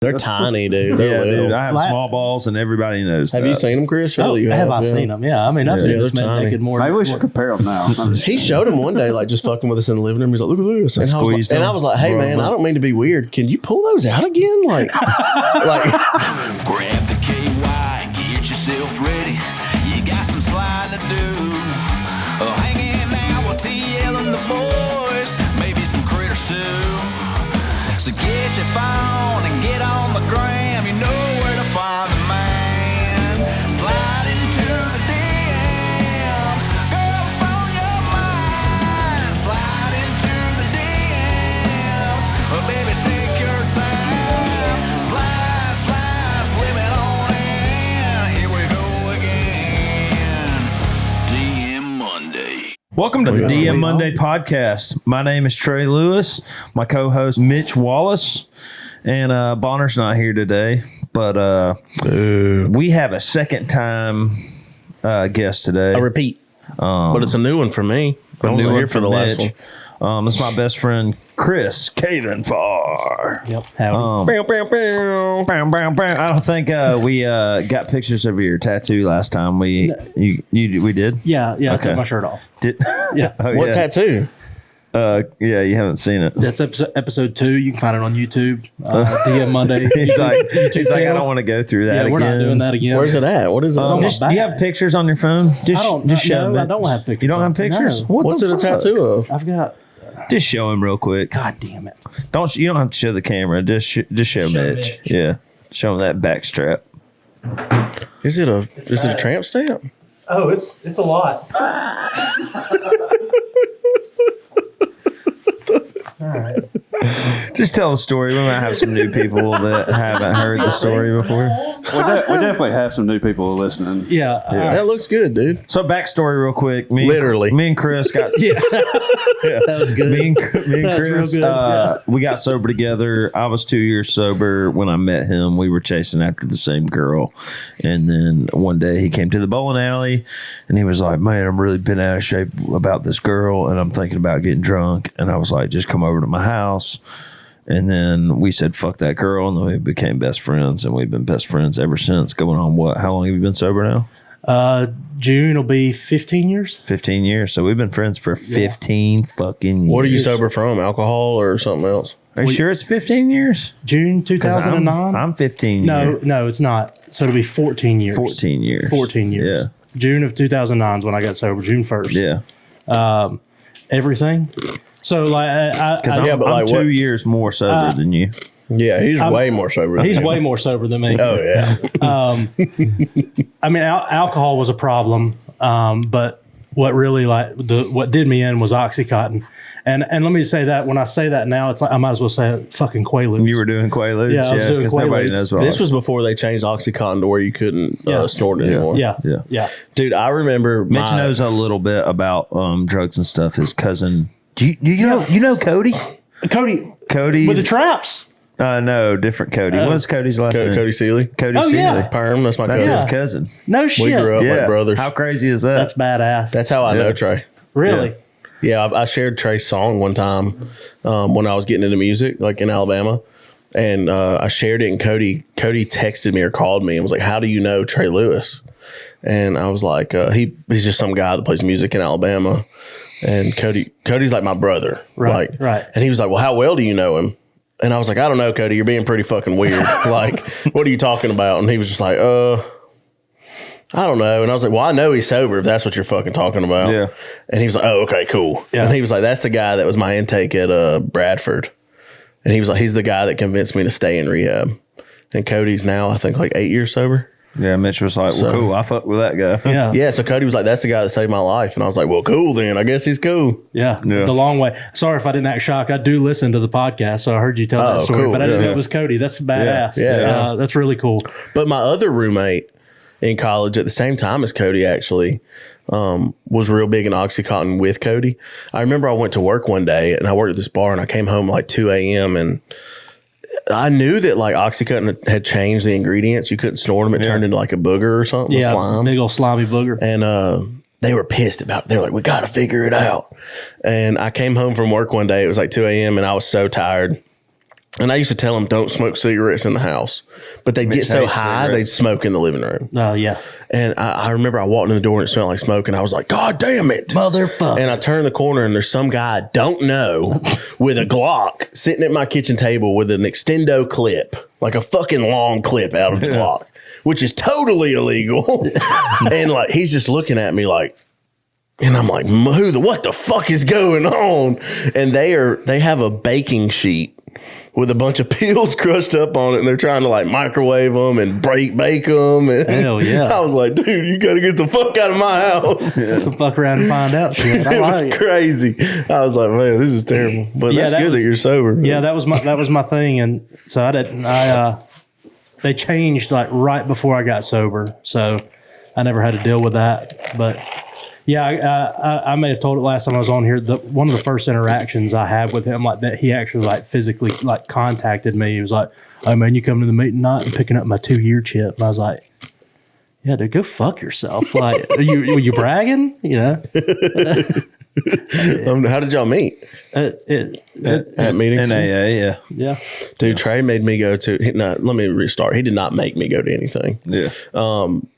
They're tiny, dude. They're little. Dude. I have small balls, and everybody knows. Have you seen them, Chris? Surely you have. I seen them? Yeah, I mean, I've seen this man naked more. Maybe we should compare them now. He showed him one day, like just fucking with us in the living room. He's like, "Look at this," and I was like, "Hey, man, I don't mean to be weird. Can you pull those out again?" Like, grab the KY, get yourself ready. You got some sliding to do. Hanging out with TL and the boys, maybe some critters too. So get your phone and get on the gram. You know where to find the man. Slide into the DMs. Girls on your mind. Slide into the DMs. Well, baby, take your time. Slide, slip it on in. Here we go again. DM Monday. Welcome to the DM Monday podcast. My name is Trey Lewis. My co-host Mitch Wallace, and Bonner's not here today, but we have a second time guest today. I repeat, but it's a new one for me. I wasn't here for the last one. This is my best friend Chris Kayvonfar. Yep. I don't think we got pictures of your tattoo last time. We did. Yeah. Okay. I took my shirt off. Yeah. What tattoo? Yeah, you haven't seen it. That's episode 2. You can find it on YouTube. DM Monday. He's like, I don't want to go through that again. We're not doing that again. Where's it at? What is it? Do you have pictures on your phone? Just show them. I don't have pictures. You don't have pictures? No. What's it a tattoo of? I've got. Just show him real quick. God damn it! You don't have to show the camera. Just show Mitch. Yeah, show him that back strap. Is it a tramp stamp? Oh, it's a lot. All right. Just tell the story. We might have some new people that haven't heard the story before. We definitely have some new people listening. Yeah. That looks good, dude. So backstory real quick. Me and Chris got That was good. Me and Chris, real good. we got sober together. I was 2 years sober when I met him. We were chasing after the same girl. And then one day he came to the bowling alley and he was like, "Man, I'm really been out of shape about this girl and I'm thinking about getting drunk." And I was like, "Just come over to my house." And then we said, "Fuck that girl." And then we became best friends, and we've been best friends ever since. Going on what? How long have you been sober now? June will be 15 years. 15 years. So we've been friends for 15 fucking years. What are you sober from? Alcohol or something else? Are you sure it's 15 years? June 2009. I'm 15 years. No, it's not. So it'll be 14 years. 14 years. 14 years. Yeah. June of 2009 is when I got sober. June 1st. Yeah. Everything. So like, Because I'm 2 years more sober than you. Yeah, he's way more sober. He's way more sober than me. Oh yeah. I mean, alcohol was a problem, but what really what did me in was OxyContin. And let me say that when I say that now, it's like I might as well say fucking Quaaludes. You were doing Quaaludes? Yeah, I was doing Quaaludes. Nobody knows what This was before they changed OxyContin to where you couldn't snort it anymore. Yeah. Dude, I remember Mitch knows a little bit about drugs and stuff. His cousin, you know Cody? Cody with the traps. No, different Cody. What's Cody's last name? Cody Seeley. Cody Oh, Seeley. yeah. Perm, that's my That's cousin. his cousin. No shit. We grew up like brothers. How crazy is that? That's badass. That's how I know Trey. Really. Yeah, I shared Trey's song one time when I was getting into music, like in Alabama. And I shared it, and Cody texted me or called me and was like, "How do you know Trey Lewis?" And I was like, he's just some guy that plays music in Alabama. And Cody's like my brother. Right. And he was like, "Well, how well do you know him?" And I was like, "I don't know, Cody. You're being pretty fucking weird. Like, what are you talking about?" And he was just like, I don't know. And I was like, "Well, I know he's sober if that's what you're fucking talking about." Yeah. And he was like, "Oh, okay, cool." Yeah. And he was like, "That's the guy that was my intake at Bradford." And he was like, "He's the guy that convinced me to stay in rehab." And Cody's now, I think, like 8 years sober. Yeah, Mitch was like, "Well, cool. I fuck with that guy." Yeah. Yeah. So Cody was like, "That's the guy that saved my life." And I was like, "Well, cool then. I guess he's cool." Yeah. The long way. Sorry if I didn't act shocked. I do listen to the podcast, so I heard you tell that story, cool. but I didn't Yeah. know it was Cody. That's badass. Yeah. That's really cool. But my other roommate in college at the same time as Cody actually was real big in OxyContin with Cody. I remember I went to work one day and I worked at this bar and I came home like 2 a.m. and I knew that like OxyContin had changed the ingredients. You couldn't snort them. It turned into like a booger or something. Yeah. Slime. Big old slimy booger. And they were pissed about it. They were like, "We got to figure it out." And I came home from work one day. It was like 2 a.m. and I was so tired. And I used to tell them, don't smoke cigarettes in the house. But they'd get so high, they'd smoke in the living room. Oh, yeah. And I remember I walked in the door and it smelled like smoke. And I was like, God damn it. Motherfucker. And I turned the corner and there's some guy I don't know with a Glock sitting at my kitchen table with an extendo clip, like a fucking long clip out of the Glock, which is totally illegal. And like, he's just looking at me like, and I'm like, what the fuck is going on? And they have a baking sheet with a bunch of pills crushed up on it, and they're trying to like microwave them and bake them. And hell yeah! I was like, dude, you got to get the fuck out of my house. So fuck around and find out. Shit. It was crazy. I was like, man, this is terrible. But that's good that you're sober. Yeah, that was my thing, and so they changed like right before I got sober, so I never had to deal with that. But yeah, I may have told it last time I was on here. One of the first interactions I had with him, like that, he actually like physically like contacted me. He was like, "Oh man, you coming to the meeting tonight and picking up my 2-year chip?" And I was like, "Yeah, dude, go fuck yourself." Like, were you bragging? You know? How did y'all meet? At meetings? In AA, Yeah. Dude, Trey made me go to. Let me restart. He did not make me go to anything. Yeah.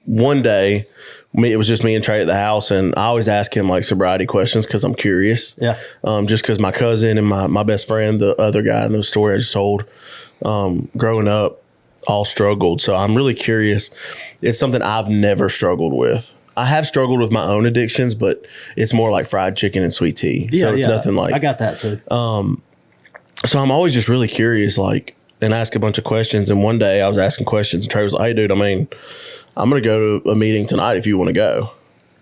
One day, it was just me and Trey at the house, and I always ask him like sobriety questions because I'm curious. Yeah. Just because my cousin and my best friend, the other guy in the story I just told, growing up, all struggled. So I'm really curious. It's something I've never struggled with. I have struggled with my own addictions, but it's more like fried chicken and sweet tea. Yeah, so it's nothing like. I got that too. So I'm always just really curious, like, and ask a bunch of questions. And one day I was asking questions, and Trey was like, "Hey, dude, I'm going to go to a meeting tonight if you want to go."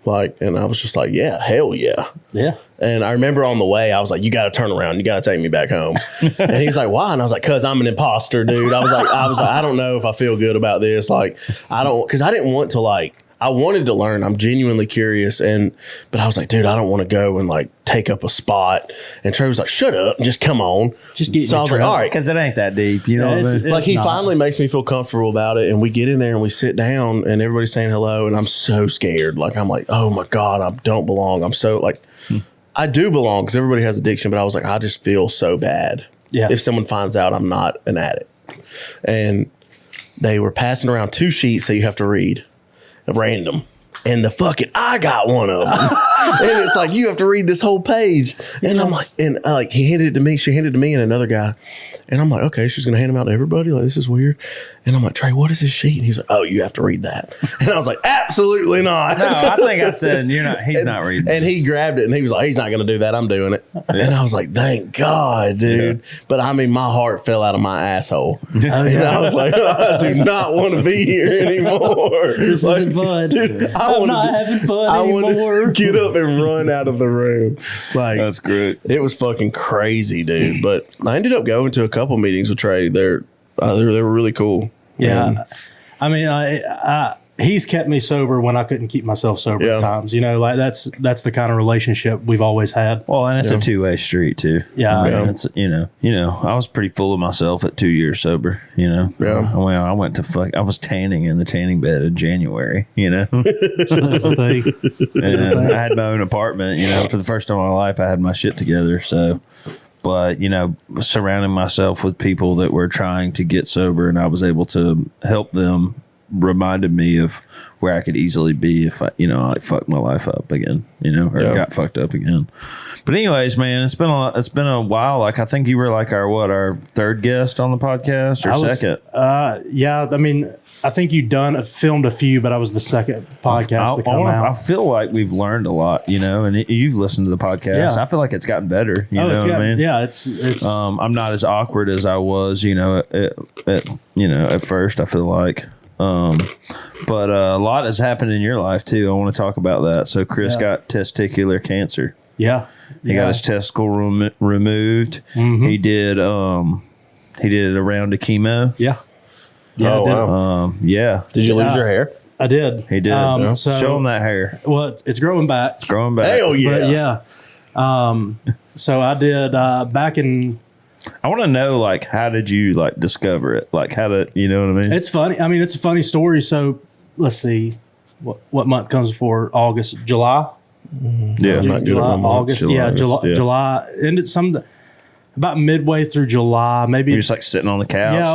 Like, and I was just like, "Yeah, hell yeah." Yeah. And I remember on the way, I was like, "You got to turn around. You got to take me back home." And he's like, "Why?" And I was like, "Cause I'm an imposter, dude." I was like, I don't know if I feel good about this. Like, cause I didn't want to like. I wanted to learn. I'm genuinely curious. But I was like, dude, I don't want to go and like take up a spot. And Trey was like, shut up and just come on. Just get so I was like, all right. Because it ain't that deep. You know what I mean? Like he finally makes me feel comfortable about it. And we get in there and we sit down and everybody's saying hello. And I'm so scared. Like, I'm like, oh my God, I don't belong. I'm so like, I do belong because everybody has addiction. But I was like, I just feel so bad. Yeah. If someone finds out I'm not an addict. And they were passing around 2 sheets that you have to read. Random, and I got one of them. And it's like, you have to read this whole page. And I'm like, he handed it to me. She handed it to me and another guy. And I'm like, okay, she's going to hand them out to everybody. Like, this is weird. And I'm like, Trey, what is this sheet? And he's like, oh, you have to read that. And I was like, absolutely not. No, I think I said, he's not reading And this. he grabbed it and he was like, he's not going to do that. I'm doing it. And I was like, thank God, dude. Yeah. But I mean, my heart fell out of my asshole. And I was like, I do not want to be here anymore. This like, isn't fun. Dude, I'm not having fun anymore. I want to get up and run out of the room. Like, that's great. It was fucking crazy, dude. But I ended up going to a couple meetings with Trey. They were really cool. Yeah. I mean, he's kept me sober when I couldn't keep myself sober at times. You know, like that's the kind of relationship we've always had. Well, and it's a 2-way street too. Yeah. I mean, it's, you know, I was pretty full of myself at 2 years sober, you know. Yeah. I went to I was tanning in the tanning bed in January, you know. That's the thing. And I had my own apartment, you know. For the first time in my life, I had my shit together. So, but, you know, surrounding myself with people that were trying to get sober and I was able to help them reminded me of where I could easily be if I fucked my life up again, you know, or got fucked up again. But anyways, man, it's been a while. Like, I think you were like our third guest on the podcast or second. Yeah. I mean, I think you filmed a few, but I was the second podcast to come out. I feel like we've learned a lot, you know, and you've listened to the podcast. Yeah. I feel like it's gotten better. You know what I mean? Yeah. It's. I'm not as awkward as I was, you know, at first. I feel like. But a lot has happened in your life too. I want to talk about that. So Chris got testicular cancer. Yeah. He got his testicle removed. Mm-hmm. He did a round of chemo. Yeah. Yeah. Oh, wow. Yeah. Did you lose your hair? I did. He did. So, show him that hair. Well, it's growing back. It's growing back. Hell yeah. But yeah. So I did back in. I want to know, like, how did you like discover it? Like, you know what I mean? It's funny. I mean, it's a funny story. So let's see, what month comes before August? July. Yeah, July, August. July, July. Ended some. about midway through July, maybe. You're just like sitting on the couch. Yeah, I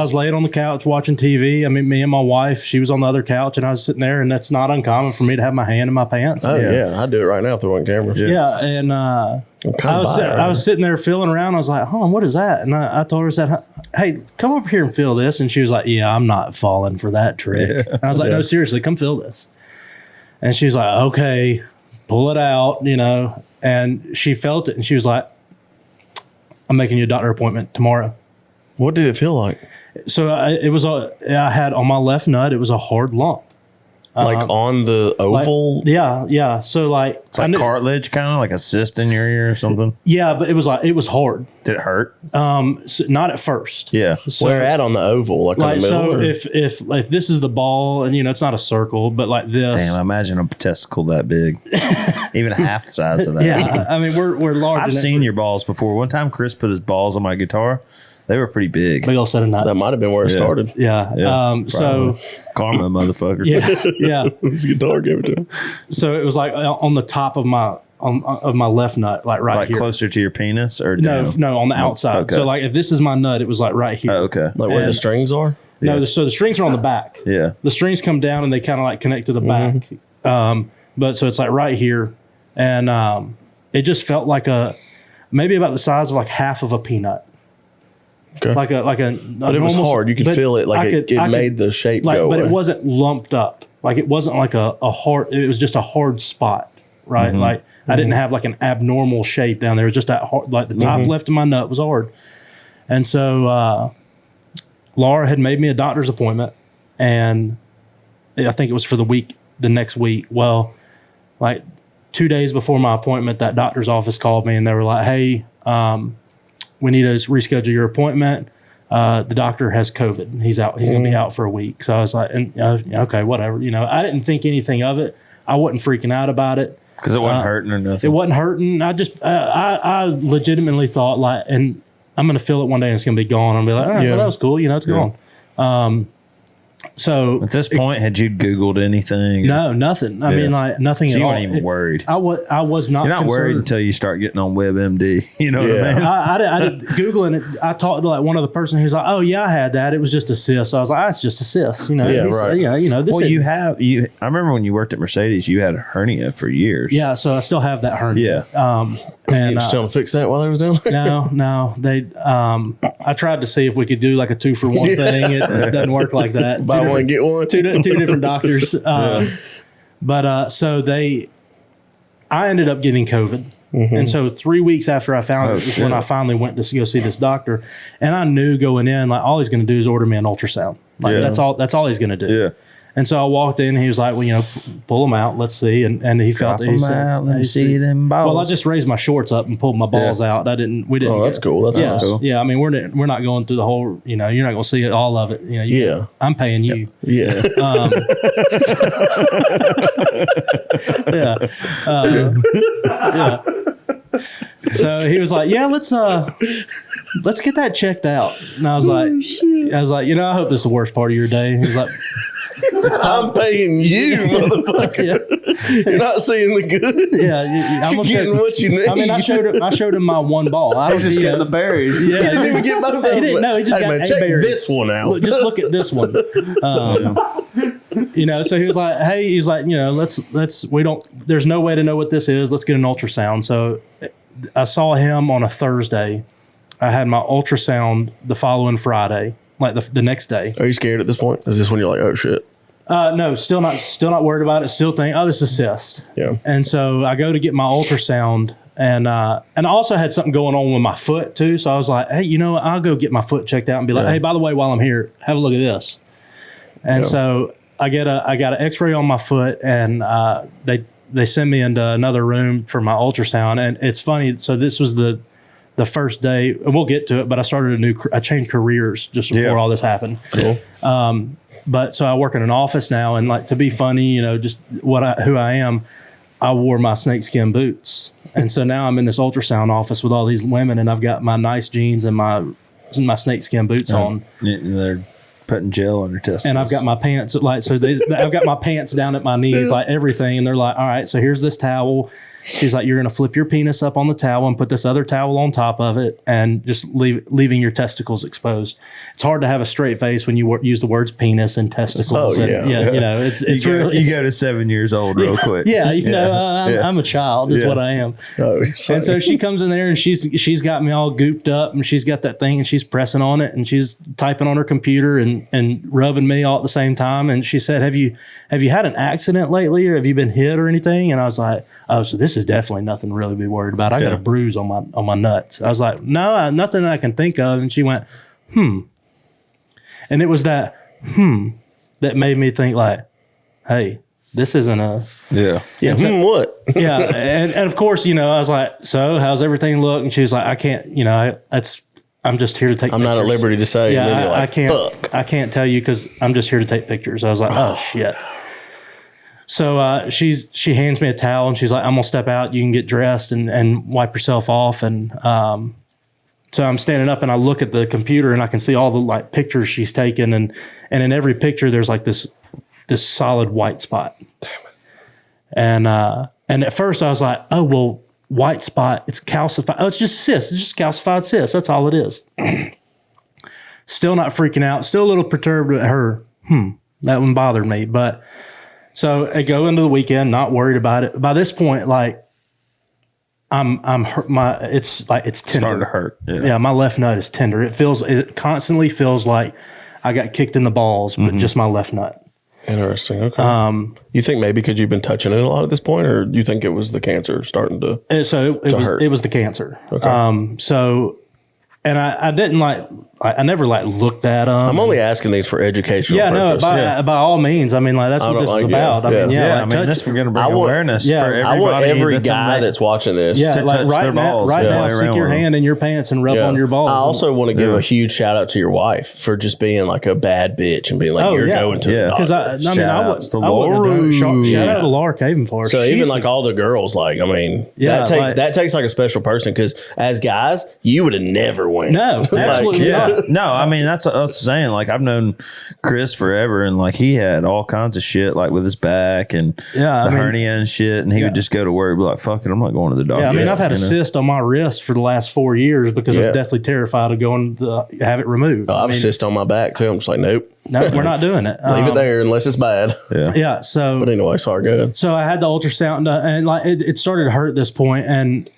was laying on the couch watching TV. I mean, me and my wife, she was on the other couch, and I was sitting there, and that's not uncommon for me to have my hand in my pants. Oh yeah, I do it right now if there weren't cameras. Yeah, and I was sitting there feeling around. I was like, "Hold on, what is that?" And I told her, I said, "Hey, come over here and feel this." And she was like, "Yeah, I'm not falling for that trick." Yeah. And I was like, "No, seriously, come feel this." And she's like, "Okay, pull it out," And she felt it, and she was like, "I'm making you a doctor appointment tomorrow." What did it feel like? So I had on my left nut, it was a hard lump. Like on the oval? Yeah. So like, it's like cartilage, kind of like a cyst in your ear or something. Yeah, but it was hard. Did it hurt? So not at first. Yeah. So, where at on the oval? Like on the middle? So if this is the ball, and it's not a circle, but like this. Damn, imagine a testicle that big, even half the size of that. Yeah, I mean we're large. I've seen your balls before. One time, Chris put his balls on my guitar. They were pretty big. Big old set of nuts. That might have been where it started. Yeah. So karma, motherfucker. Yeah. His guitar gave it to him. So it was like on the top of my left nut, like right here. Closer to your penis or down? No, on the outside. Okay. So like if this is my nut, it was like right here. Oh, okay. Like where the strings are? No, so the strings are on the back. Yeah. The strings come down and they kind of like connect to the back. But so it's like right here, and it just felt like maybe about the size of like half of a peanut. Okay. But it was hard. You could feel it. Like it made the shape go But away. it wasn't lumped up. Like it wasn't like a hard. It was just a hard spot, right? Mm-hmm. Like I didn't have like an abnormal shape down there. It was just that hard. Like the top left of my nut was hard, and so Laura had made me a doctor's appointment, and I think it was for the next week. Well, like 2 days before my appointment, that doctor's office called me and they were like, "Hey, we need to reschedule your appointment. The doctor has COVID. He's out. He's going to be out for a week." So I was like, okay, whatever. I didn't think anything of it. I wasn't freaking out about it. Because it wasn't hurting or nothing. It wasn't hurting. I just, I legitimately thought like, and I'm going to feel it one day and it's going to be gone. I'm going to be like, all right, well, that was cool. It's gone. So at this point, had you Googled anything? No, nothing. I mean, like nothing so at you all. weren't even worried. I was not. You're not worried until you start getting on WebMD. You know what I mean? I did Googling it. I talked to like one other person who's like, "Oh yeah, I had that. It was just a cyst." So I was like, "It's just a cyst." Yeah, right. This well, I remember when you worked at Mercedes, you had a hernia for years. Yeah, so I still have that hernia. Yeah. And you just trying to fix that while I was down there? No. They I tried to see if we could do like a 2-for-1 thing. It doesn't work like that. Buy one, get one. Two different doctors. But so I ended up getting COVID. And so 3 weeks after I found it was when I finally went to go see this doctor. And I knew going in, like all he's going to do is order me an ultrasound. Like that's all he's going to do. Yeah. And so I walked in. He was like, "Well, pull them out. Let's see." And he felt it. He said, "Let me see them balls." Well, I just raised my shorts up and pulled my balls out. We didn't. Oh, that's cool. That's cool. Yeah, I mean, we're not going through the whole. You're not going to see all of it. I'm paying you. Yeah. Yeah. So he was like, "Yeah, let's get that checked out." And I was like, I hope this is the worst part of your day. He was like, I'm paying you, motherfucker. You're not seeing the good. Yeah, I'm getting what you need. I mean, I showed him my one ball. I was just getting the berries. Yeah, he didn't even get both of them. He didn't. No, he just got check berry. this one out. Just look at this one. So he was like, "Hey," he's like, let's we don't. There's no way to know what this is. Let's get an ultrasound. So I saw him on a Thursday. I had my ultrasound the following Friday, like the next day. Are you scared at this point? Is this when you're like, oh shit? No, still not worried about it. Still think, oh, this is a cyst. Yeah. And so I go to get my ultrasound, and I also had something going on with my foot too. So I was like, hey, I'll go get my foot checked out and be like, hey, by the way, while I'm here, have a look at this. And so I got an X-ray on my foot, and they send me into another room for my ultrasound. And it's funny. So this was the first day, and we'll get to it, but I changed careers just before all this happened. Cool. But so I work in an office now, and like to be funny, just who I am, I wore my snakeskin boots. And so now I'm in this ultrasound office with all these women, and I've got my nice jeans and my snakeskin boots on. They're putting gel on your testicles. And I've got my pants I've got my pants down at my knees, like everything. And they're like, all right, so here's this towel. She's like, you're going to flip your penis up on the towel and put this other towel on top of it and just leaving your testicles exposed. It's hard to have a straight face when you use the words penis and testicles. Oh, and, yeah. You know, it's really. You go to 7 years old real quick. Yeah, you know, I'm a child is what I am. Oh, and so she comes in there and she's got me all gooped up and she's got that thing and she's pressing on it and she's typing on her computer and rubbing me all at the same time. And she said, have you had an accident lately or have you been hit or anything? And I was like, oh, so this is definitely nothing really to be worried about. I got a bruise on my nuts. I was like, no, nothing I can think of. And she went, And it was that that made me think like, hey, this isn't a What? yeah. And of course, you know, I was like, so how's everything look? And she was like, I can't, you know, I'm just here to take I'm pictures. not at liberty to say. Yeah, And then you're like, I can't. Fuck. I can't tell you because I'm just here to take pictures. I was like, oh shit. So she hands me a towel and she's like, I'm gonna step out. You can get dressed and wipe yourself off. And so I'm standing up and I look at the computer and I can see all the like pictures she's taken and in every picture there's like this solid white spot. Damn it. And at first I was like, oh well, white spot. It's calcified. Oh, it's just cyst. It's just calcified cyst. That's all it is. Still not freaking out. Still a little perturbed at her. That one bothered me, but. So I go into the weekend, not worried about it. By this point, like I'm hurt. It's tender. Starting to hurt. Yeah, my left nut is tender. It constantly feels like I got kicked in the balls, but just my left nut. Interesting. Okay. You think maybe because you've been touching it a lot at this point, or do you think it was the cancer starting to? It was the cancer. Okay. And I didn't I never looked at them. I'm only asking these for educational purpose. By all means. I mean, that's what this is about. Yeah. I mean, this is going to bring awareness for everybody. I want every that's guy that's watching this to touch their balls. Right now, stick your hand in your pants and rub on your balls. I also want to give a huge shout out to your wife for just being like a bad bitch and being like, you're going to the because doctor. Shout out to Laura Kayvonfar. So even like all the girls, like, I mean, that takes like a special person because as guys, you would have never went. No, absolutely not. No, I mean, that's us saying, like, I've known Chris forever and like he had all kinds of shit like with his back and hernia and shit. And he would just go to work and be like, fuck it, I'm not going to the doctor. Yeah, I mean, I've had a cyst on my wrist for the last 4 years because I'm deathly terrified of going to have it removed. I have a cyst on my back too. I'm just like, nope. No, we're not doing it. Leave it there unless it's bad. Yeah. So, but anyway, sorry, go ahead. So I had the ultrasound and like it started to hurt at this point, and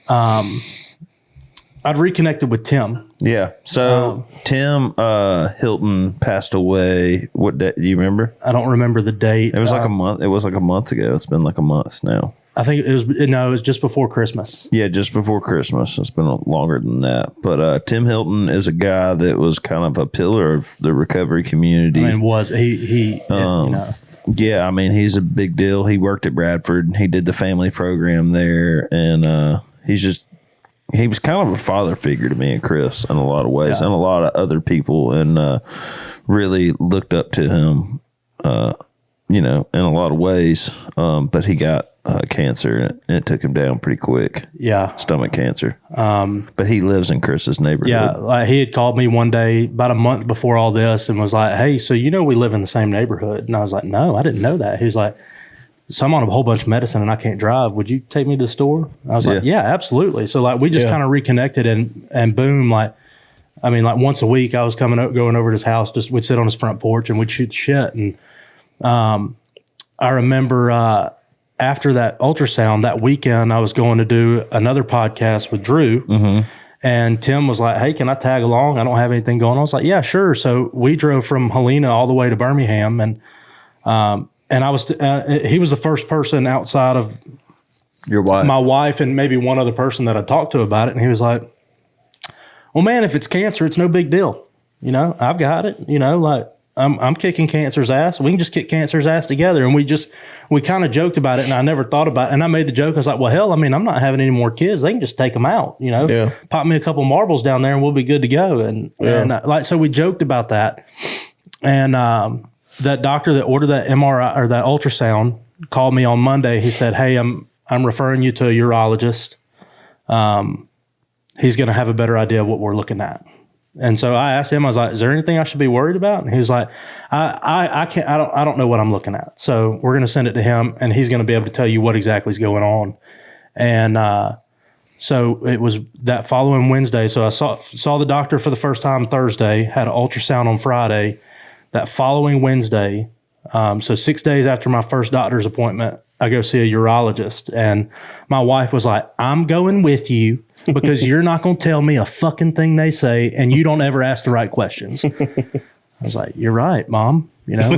I'd reconnected with Tim. Yeah. So Tim Hilton passed away. What day? Do you remember? I don't remember the date. It was like a month. It was like a month ago. It's been like a month now. I think it was just before Christmas. Yeah, just before Christmas. It's been longer than that. But Tim Hilton is a guy that was kind of a pillar of the recovery community. I mean, Yeah, I mean, he's a big deal. He worked at Bradford. He did the family program there, and he was kind of a father figure to me and Chris in a lot of ways, and a lot of other people, and really looked up to him, in a lot of ways. But he got cancer, and it took him down pretty quick. Yeah, stomach cancer. But he lives in Chris's neighborhood. Yeah, like he had called me one day about a month before all this, and was like, "Hey, so we live in the same neighborhood?" And I was like, "No, I didn't know that." He was like, so I'm on a whole bunch of medicine and I can't drive. Would you take me to the store? I was like, yeah, absolutely. So like we just kind of reconnected and boom, once a week I was going over to his house. Just we'd sit on his front porch and we'd shoot shit. And I remember after that ultrasound that weekend, I was going to do another podcast with Drew. And Tim was like, "Hey, can I tag along? I don't have anything going on." I was like, "Yeah, sure." So we drove from Helena all the way to Birmingham, and I was, he was the first person outside of your wife, my wife, and maybe one other person that I talked to about it. And he was like, "Well, man, if it's cancer, it's no big deal. I've got it. I'm kicking cancer's ass. We can just kick cancer's ass together." And we kind of joked about it, and I never thought about it. And I made the joke. I was like, "Well, hell, I mean, I'm not having any more kids. They can just take them out. Pop me a couple marbles down there, and we'll be good to go." And so we joked about that, and that doctor that ordered that MRI or that ultrasound called me on Monday. He said, "Hey, I'm referring you to a urologist. He's going to have a better idea of what we're looking at." And so I asked him, I was like, "Is there anything I should be worried about?" And he was like, I don't know what I'm looking at. So we're going to send it to him and he's going to be able to tell you what exactly is going on. And so it was that following Wednesday. So I saw the doctor for the first time Thursday, had an ultrasound on Friday. That following Wednesday, so 6 days after my first doctor's appointment, I go see a urologist. And my wife was like, I'm going with you because you're not going to tell me a fucking thing they say, and you don't ever ask the right questions. I was like, you're right, Mom. You know,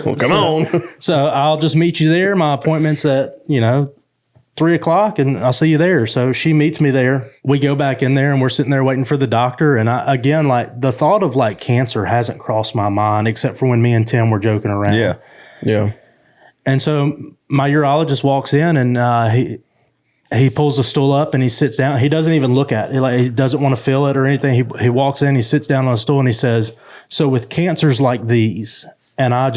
Well, come on. So I'll just meet you there. My appointment's at, 3:00 and I'll see you there. So she meets me there. We go back in there and we're sitting there waiting for the doctor. And again, like the thought of like cancer hasn't crossed my mind except for when me and Tim were joking around. Yeah. Yeah. And so my urologist walks in and he pulls the stool up and he sits down. He doesn't even look at it. Like, he doesn't want to feel it or anything. He walks in, he sits down on the stool and he says, so with cancers like these, and I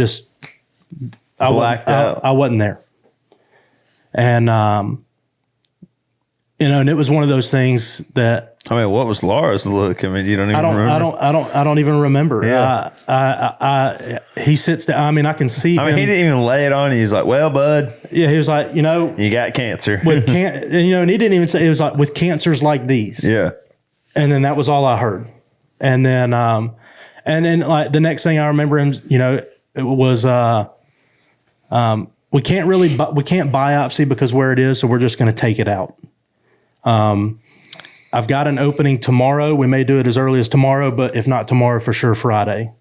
blacked out. I wasn't there. And, and it was one of those things that, I mean, what was Laura's look? I mean, you don't even remember. I don't even remember. Yeah. He sits down. I mean, I can see. I mean, he didn't even lay it on you. He's like, well, bud. Yeah. He was like, you got cancer. and he didn't even say, it was like with cancers like these. Yeah. And then that was all I heard. And then like the next thing I remember him, it was, we can't biopsy because where it is. So we're just going to take it out. I've got an opening tomorrow. We may do it as early as tomorrow, but if not tomorrow, for sure Friday.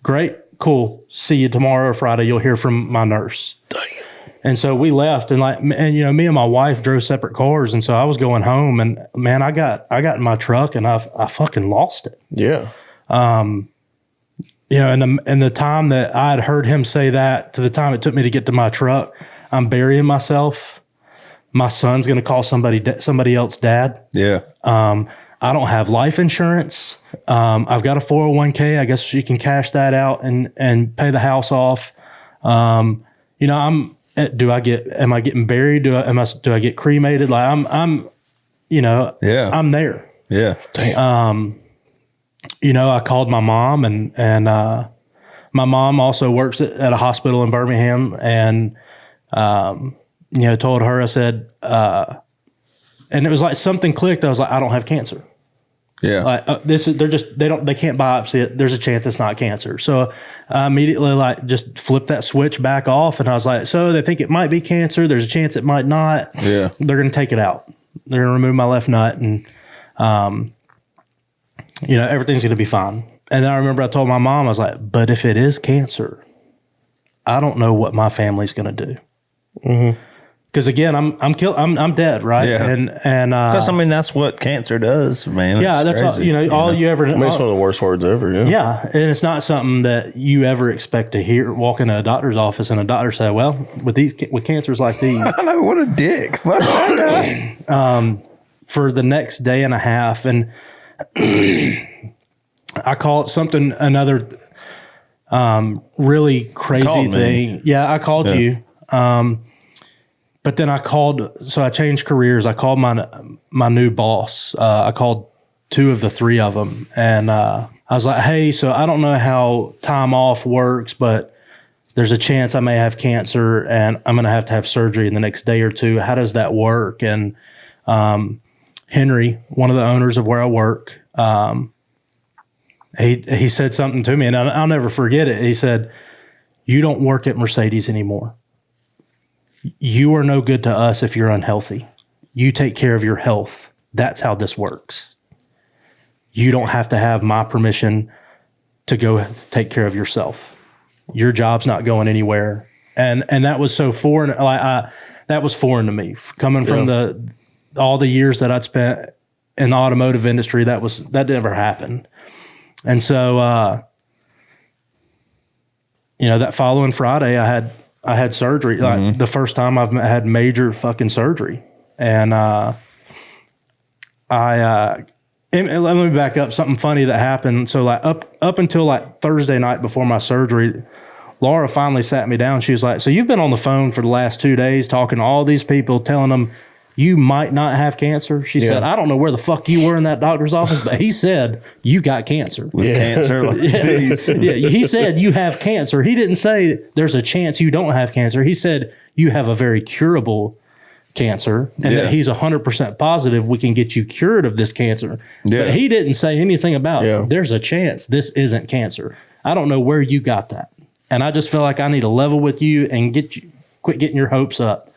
Great. Cool. See you tomorrow or Friday. You'll hear from my nurse. Damn. And so we left and me and my wife drove separate cars. And so I was going home and man, I got in my truck and I fucking lost it. Yeah. And the time that I had heard him say that to the time it took me to get to my truck, I'm burying myself. My son's going to call somebody else dad. Yeah. I don't have life insurance. I've got a 401k. I guess you can cash that out and pay the house off. Am I getting buried? Do I get cremated? Like I'm there. Yeah. Damn. I called my mom and my mom also works at a hospital in Birmingham and, told her, I said, and it was like something clicked. I was like, I don't have cancer. Yeah. Like they can't biopsy it. There's a chance it's not cancer. So I immediately just flipped that switch back off. And I was like, so they think it might be cancer. There's a chance it might not. Yeah. They're going to take it out. They're going to remove my left nut and, everything's going to be fine. And then I remember I told my mom, I was like, but if it is cancer, I don't know what my family's going to do. Mm-hmm. Because again, I'm dead, right? Yeah. And because that's what cancer does, man. Yeah, that's crazy, all you ever. I mean, it's one of the worst words ever. Yeah. Yeah, and it's not something that you ever expect to hear. Walk into a doctor's office and a doctor say, "Well, with cancers like these." I know, what a dick. For the next day and a half, and I called another really crazy thing. Yeah, I called you. But then I changed careers. I called my new boss. I called 2 of the 3 of them. And I was like, hey, so I don't know how time off works, but there's a chance I may have cancer and I'm going to have surgery in the next day or 2. How does that work? And Henry, one of the owners of where I work, he said something to me, and I'll never forget it. He said, you don't work at Mercedes anymore. You are no good to us if you're unhealthy. You take care of your health. That's how this works. You don't have to have my permission to go take care of yourself. Your job's not going anywhere. And that was so foreign. That was foreign to me coming from all the years that I'd spent in the automotive industry. That never happened. And so, that following Friday I had surgery, like the first time I've had major fucking surgery. And let me back up. Something funny that happened. So up until Thursday night before my surgery, Laura finally sat me down. She was like, so you've been on the phone for the last 2 days talking to all these people, telling them you might not have cancer. She said, I don't know where the fuck you were in that doctor's office, but he said you got cancer. With cancer? He said you have cancer. He didn't say there's a chance you don't have cancer. He said you have a very curable cancer and that he's 100% positive we can get you cured of this cancer. But he didn't say anything about there's a chance this isn't cancer. I don't know where you got that. And I just feel like I need to level with you and quit getting your hopes up.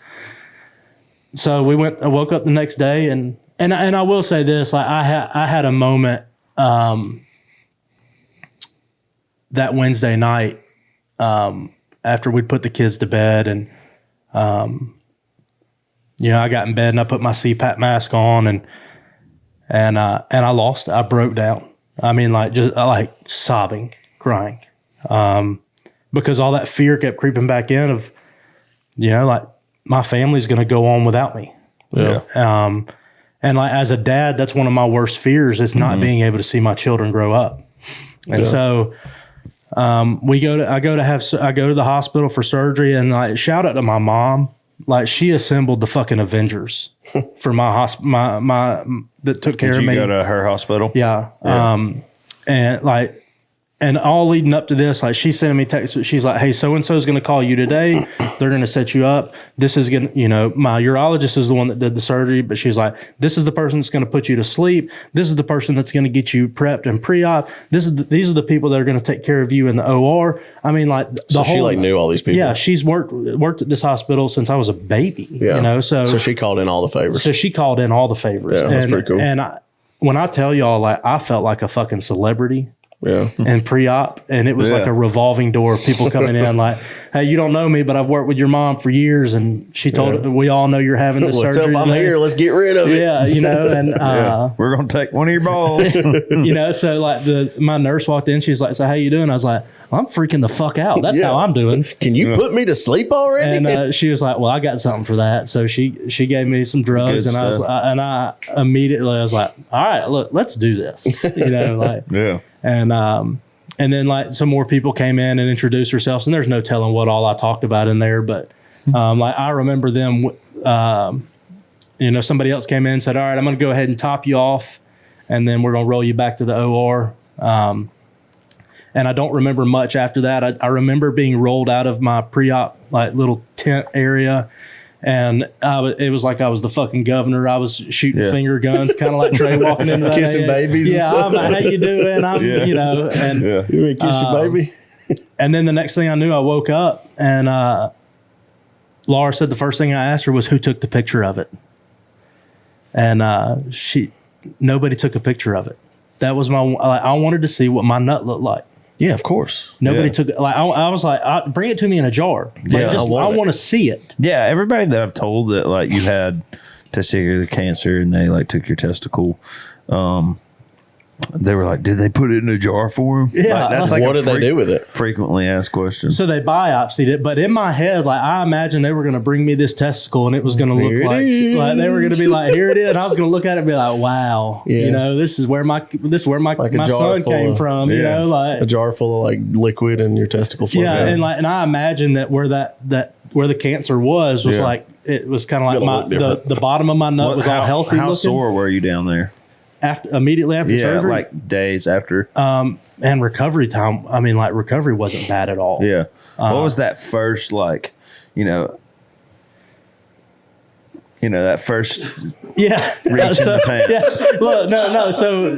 So I woke up the next day and I will say this, like I had a moment that Wednesday night after we'd put the kids to bed and I got in bed and I put my CPAP mask on and I lost it. I broke down. I mean, like sobbing, crying, because all that fear kept creeping back in of, like my family's going to go on without me. Yeah. And like as a dad, that's one of my worst fears is not being able to see my children grow up. And so I go to the hospital for surgery and like shout out to my mom. Like she assembled the fucking Avengers for my that took care of me. Did you go to her hospital? Yeah. And all leading up to this, like she's sending me texts. She's like, "Hey, so and so is going to call you today. They're going to set you up. This is going to, my urologist is the one that did the surgery, but she's like, this is the person that's going to put you to sleep. This is the person that's going to get you prepped and pre-op. These are the people that are going to take care of you in the OR. I mean, like she knew all these people. Yeah, she's worked at this hospital since I was a baby. Yeah. So she called in all the favors. Yeah, that's pretty cool. And when I tell y'all, like I felt like a fucking celebrity. Yeah. And pre-op, and it was like a revolving door of people coming in like, "Hey, you don't know me, but I've worked with your mom for years, and she told we all know you're having this surgery. What's up? I'm here. Let's get rid of it." Yeah, and we're gonna take one of your balls. So like my nurse walked in, she's like, "So how you doing?" I was like, "I'm freaking the fuck out. That's how I'm doing." Can you put me to sleep already? And she was like, "Well, I got something for that." So she gave me some drugs, Good and stuff. I immediately was like, "All right, look, let's do this." And then like some more people came in and introduced themselves, and there's no telling what all I talked about in there, but like I remember them. Somebody else came in and said, "All right, I'm going to go ahead and top you off, and then we're going to roll you back to the OR." And I don't remember much after that. I remember being rolled out of my pre-op like little tent area. And it was like I was the fucking governor. I was shooting finger guns, kind of like Trey walking into that. Kissing babies and stuff. I'm like, "How you doing?" And you ain't kiss your baby. And then the next thing I knew, I woke up and Laura said the first thing I asked her was, "Who took the picture of it?" And nobody took a picture of it. That was I wanted to see what my nut looked like. Yeah, of course. Nobody took it. Like I was like, "Bring it to me in a jar." Like, I want to see it. Yeah, everybody that I've told that like you had testicular cancer and they like took your testicle, they were like, "Did they put it in a jar for him?" Yeah. Like, that's like what did they do with it? Frequently asked question. So they biopsied it, but in my head, like I imagined they were going to bring me this testicle and it was going to look like they were going to be like, "Here it is," and I was going to look at it and be like, "Wow, this is where my like my son came from." a jar full of like liquid and your testicle. Yeah, and I imagined that where the cancer was like it was kind of like the bottom of my nut was all healthy. How looking. sore were you down there? Immediately after surgery? Like days after. And recovery time, I mean, like recovery wasn't bad at all. Yeah. What was that first, like, that first reach in the pants? Yeah. Look, no. So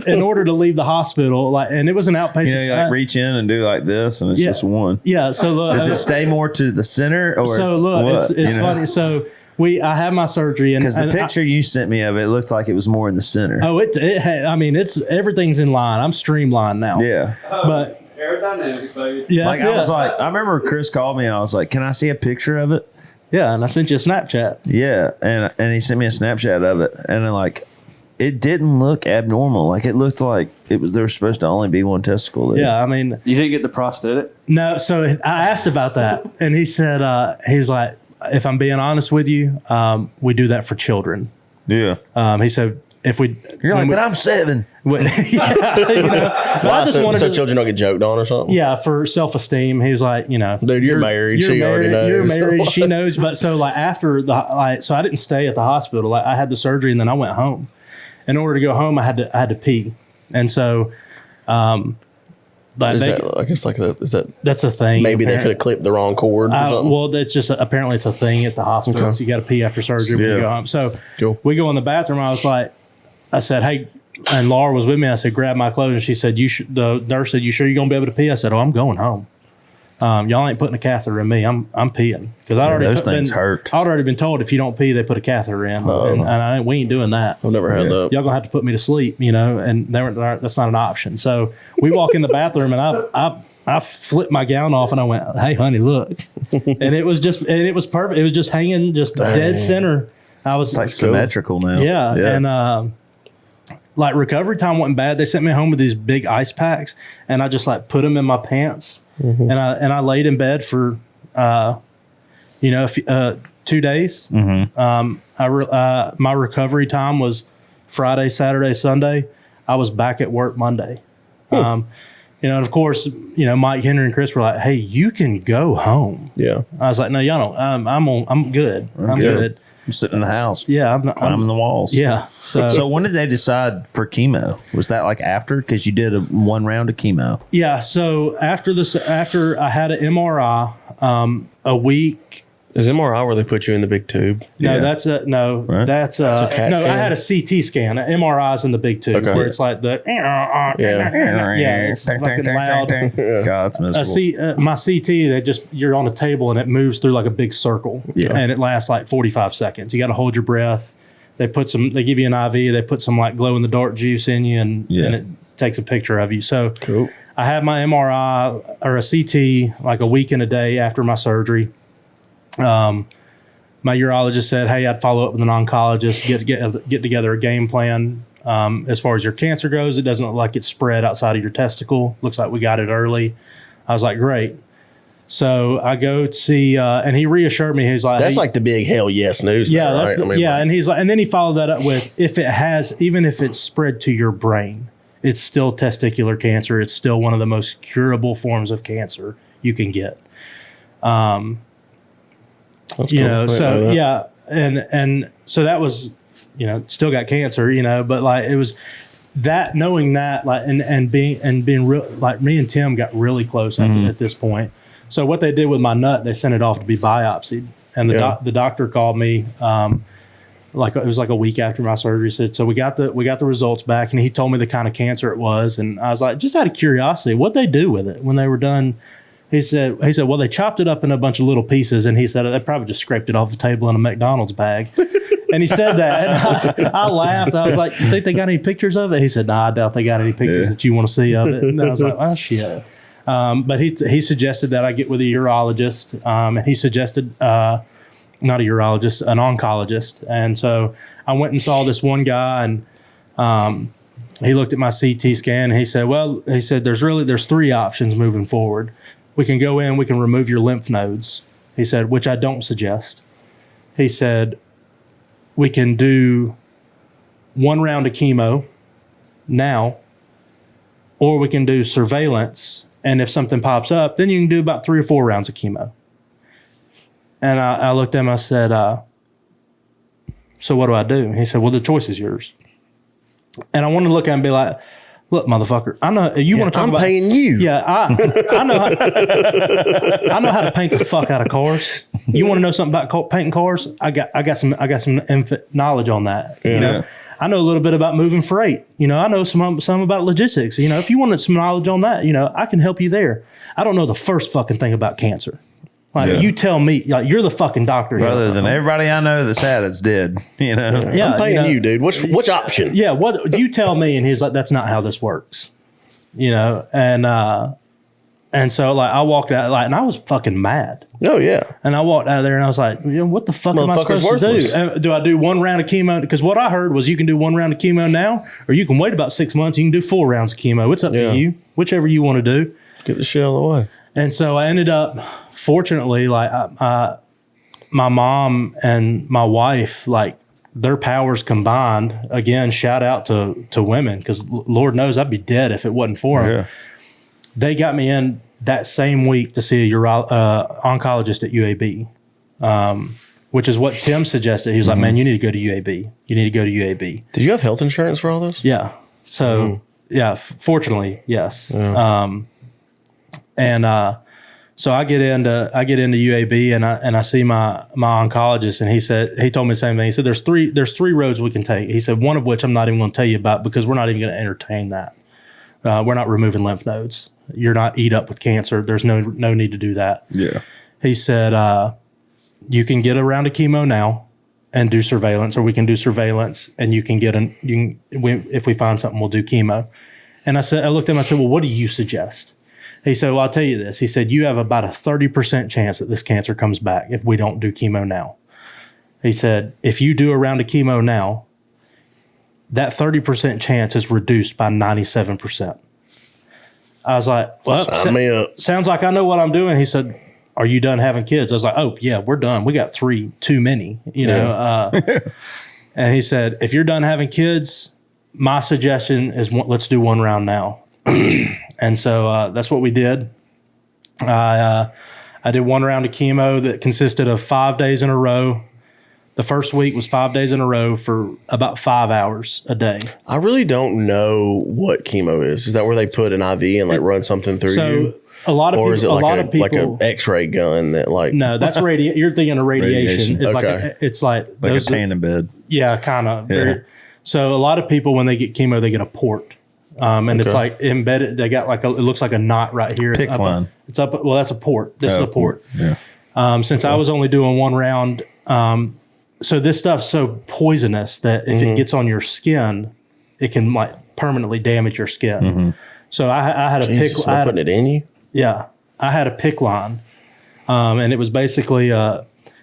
in order to leave the hospital, like, and it was an outpatient. You like reach in and do like this, and it's just one. Yeah. So look, does it stay more to the center, or so look, it's funny. So I had my surgery, and because the picture you sent me of it looked like it was more in the center. Oh, it's everything's in line. I'm streamlined now. Yeah, but aerodynamics, baby. Yeah, like I was like, I remember Chris called me and I was like, "Can I see a picture of it?" Yeah, and I sent you a Snapchat. Yeah, and he sent me a Snapchat of it, and then like it didn't look abnormal. Like it looked like there was supposed to only be one testicle there. Yeah, I mean, You didn't get the prosthetic? no. So I asked about that, and he said he's like, "If I'm being honest with you, we do that for children." Yeah. He said, You're like, but I'm 7. But I just wanted so to, children don't get joked on or something? yeah, for self-esteem. He was like, Dude, you're married. She already knows. You're married. She knows. But so like after so I didn't stay at the hospital. I had the surgery and then I went home. In order to go home, I had to pee. And so, But Is that, I guess, is that that's a thing. maybe they could have clipped the wrong cord or something? Well, that's just apparently it's a thing at the hospital. Okay. So you got to pee after surgery when you go home. So we go in the bathroom. I said, hey, and Laura was with me. I said, grab my clothes. And she said, the nurse said, you sure you're going to be able to pee? I said, oh, I'm going home. Y'all ain't putting a catheter in me. I'm peeing because those things hurt. I'd already been told if you don't pee, they put a catheter in, and we ain't doing that. I've never had that. Y'all gonna have to put me to sleep, and that's not an option. So we walk in the bathroom, and I flipped my gown off, and I went, "Hey, honey, look," and it was perfect. It was just hanging, just dead center. I was It's symmetrical now. yeah. And like recovery time wasn't bad. They sent me home with these big ice packs, and I just put them in my pants, and I laid in bed for 2 days. My recovery time was Friday, Saturday, Sunday. I was back at work Monday. And of course, Mike, Henry, and Chris were like, "Hey, you can go home." Yeah. I was like, "No, y'all don't. I'm good. I'm good." I'm sitting in the house. Yeah, climbing the walls. Yeah. So when did they decide for chemo? Was that after? Because you did one round of chemo. Yeah. So after I had an MRI, a week. Is MRI where they put you in the big tube? No, Yeah. that's a no. Right. That's a CAT no. scan? I had a CT scan. An MRI's in the big tube Okay. where it's like the it's fucking loud. God, that's miserable. My CT, you're on a table and it moves through like a big circle, and it lasts 45 seconds. You got to hold your breath. They give you an IV. They put some glow in the dark juice in you, and it takes a picture of you. So Cool. I had my MRI or a CT a week and a day after my surgery. My urologist said, "Hey, I'd follow up with an oncologist, get together a game plan. As far as your cancer goes, it doesn't look like it's spread outside of your testicle. Looks like we got it early." I was like, "Great." So I go to see, and he reassured me. He's like, That's "Hey, the big hell yes news. yeah, though, that's right? and he's like, and then he followed that up with, even if it's spread to your brain, it's still testicular cancer. It's still one of the most curable forms of cancer you can get." That's cool. And so that was, still got cancer, but it was that, knowing that, and being real, me and Tim got really close at this point. So what they did with my nut, they sent it off to be biopsied, and the doctor called me, it was a week after my surgery. Said, so we got the results back, and he told me the kind of cancer it was, and I was like, just out of curiosity, what'd they do with it when they were done? He said, well, they chopped it up in a bunch of little pieces, and he said they probably just scraped it off the table in a McDonald's bag. And he said that, and I laughed. I was like, "You think they got any pictures of it?" He said, "No, I doubt they got any pictures that you want to see of it." And I was like, "Oh shit." But he suggested that I get with a urologist, and he suggested not a urologist, an oncologist. And so I went and saw this one guy, and he looked at my CT scan, and he said, there's 3 options moving forward. We can go in, we can remove your lymph nodes. He said, which I don't suggest. He said, we can do 1 round of chemo now, or we can do surveillance. And if something pops up, then you can do about 3 or 4 rounds of chemo. And I looked at him, I said, so what do I do? He said, well, the choice is yours. And I wanted to look at him and be like, look, motherfucker, I know you want to talk I'm about. paying you. Yeah, I know. I know how to paint the fuck out of cars. You want to know something about painting cars? I got some knowledge on that. Yeah. I know a little bit about moving freight. I know some about logistics. If you wanted some knowledge on that, I can help you there. I don't know the first fucking thing about cancer. You tell me, you're the fucking doctor. Rather than everybody I know that's had it's dead, Yeah, I'm paying you, dude. Which option? Yeah, what you tell me? And he's like, that's not how this works. And so I walked out and I was fucking mad. Oh yeah. And I walked out of there and I was like, what the fuck am I Motherfucker's supposed to do? worthless. Do I do 1 round of chemo? Because what I heard was you can do 1 round of chemo now, or you can wait about 6 months. You can do 4 rounds of chemo. It's up to you, whichever you want to do. Get the shit out of the way. And so I ended up, fortunately, my mom and my wife, their powers combined. Again, shout out to women, because Lord knows I'd be dead if it wasn't for them. Yeah. They got me in that same week to see a oncologist at UAB, which is what Tim suggested. He was like, man, you need to go to UAB. You need to go to UAB. Did you have health insurance for all this? Yeah. So, fortunately, yes. Yeah. And so I get into UAB and I see my oncologist, and he told me the same thing. He said there's three roads we can take. He said one of which I'm not even going to tell you about because we're not even going to entertain that. We're not removing lymph nodes. You're not eat up with cancer. There's no need to do that. Yeah. He said you can get around to chemo now and do surveillance, or we can do surveillance and you can get if we find something, we'll do chemo. And I looked at him, I said, well, what do you suggest? He said, well, I'll tell you this. He said, you have about a 30% chance that this cancer comes back if we don't do chemo now. He said, if you do a round of chemo now, that 30% chance is reduced by 97%. I was like, well, sounds like I know what I'm doing. He said, are you done having kids? I was like, oh, yeah, we're done. We got 3 too many, you know. And he said, if you're done having kids, my suggestion is let's do one round now. And so that's what we did. I did one round of chemo that consisted of 5 days in a row. The first week was 5 days in a row for about 5 hours a day. I really don't know what chemo is. Is that where they put an IV and like run something through you? A lot of people, is it like an X-ray gun that like? No, that's You're thinking of radiation. It's like a tanning bed. Yeah, kind of. Yeah. So a lot of people, when they get chemo, they get a port, and it's like embedded. They got it looks like a knot right here. PICC line. It's up. Well, that's a port. This is a port. Yeah. Since I was only doing one round, so this stuff's so poisonous that if it gets on your skin, it can like permanently damage your skin. Mm-hmm. So I had a PICC. They're putting it in you. Yeah, I had a PICC line, and it was basically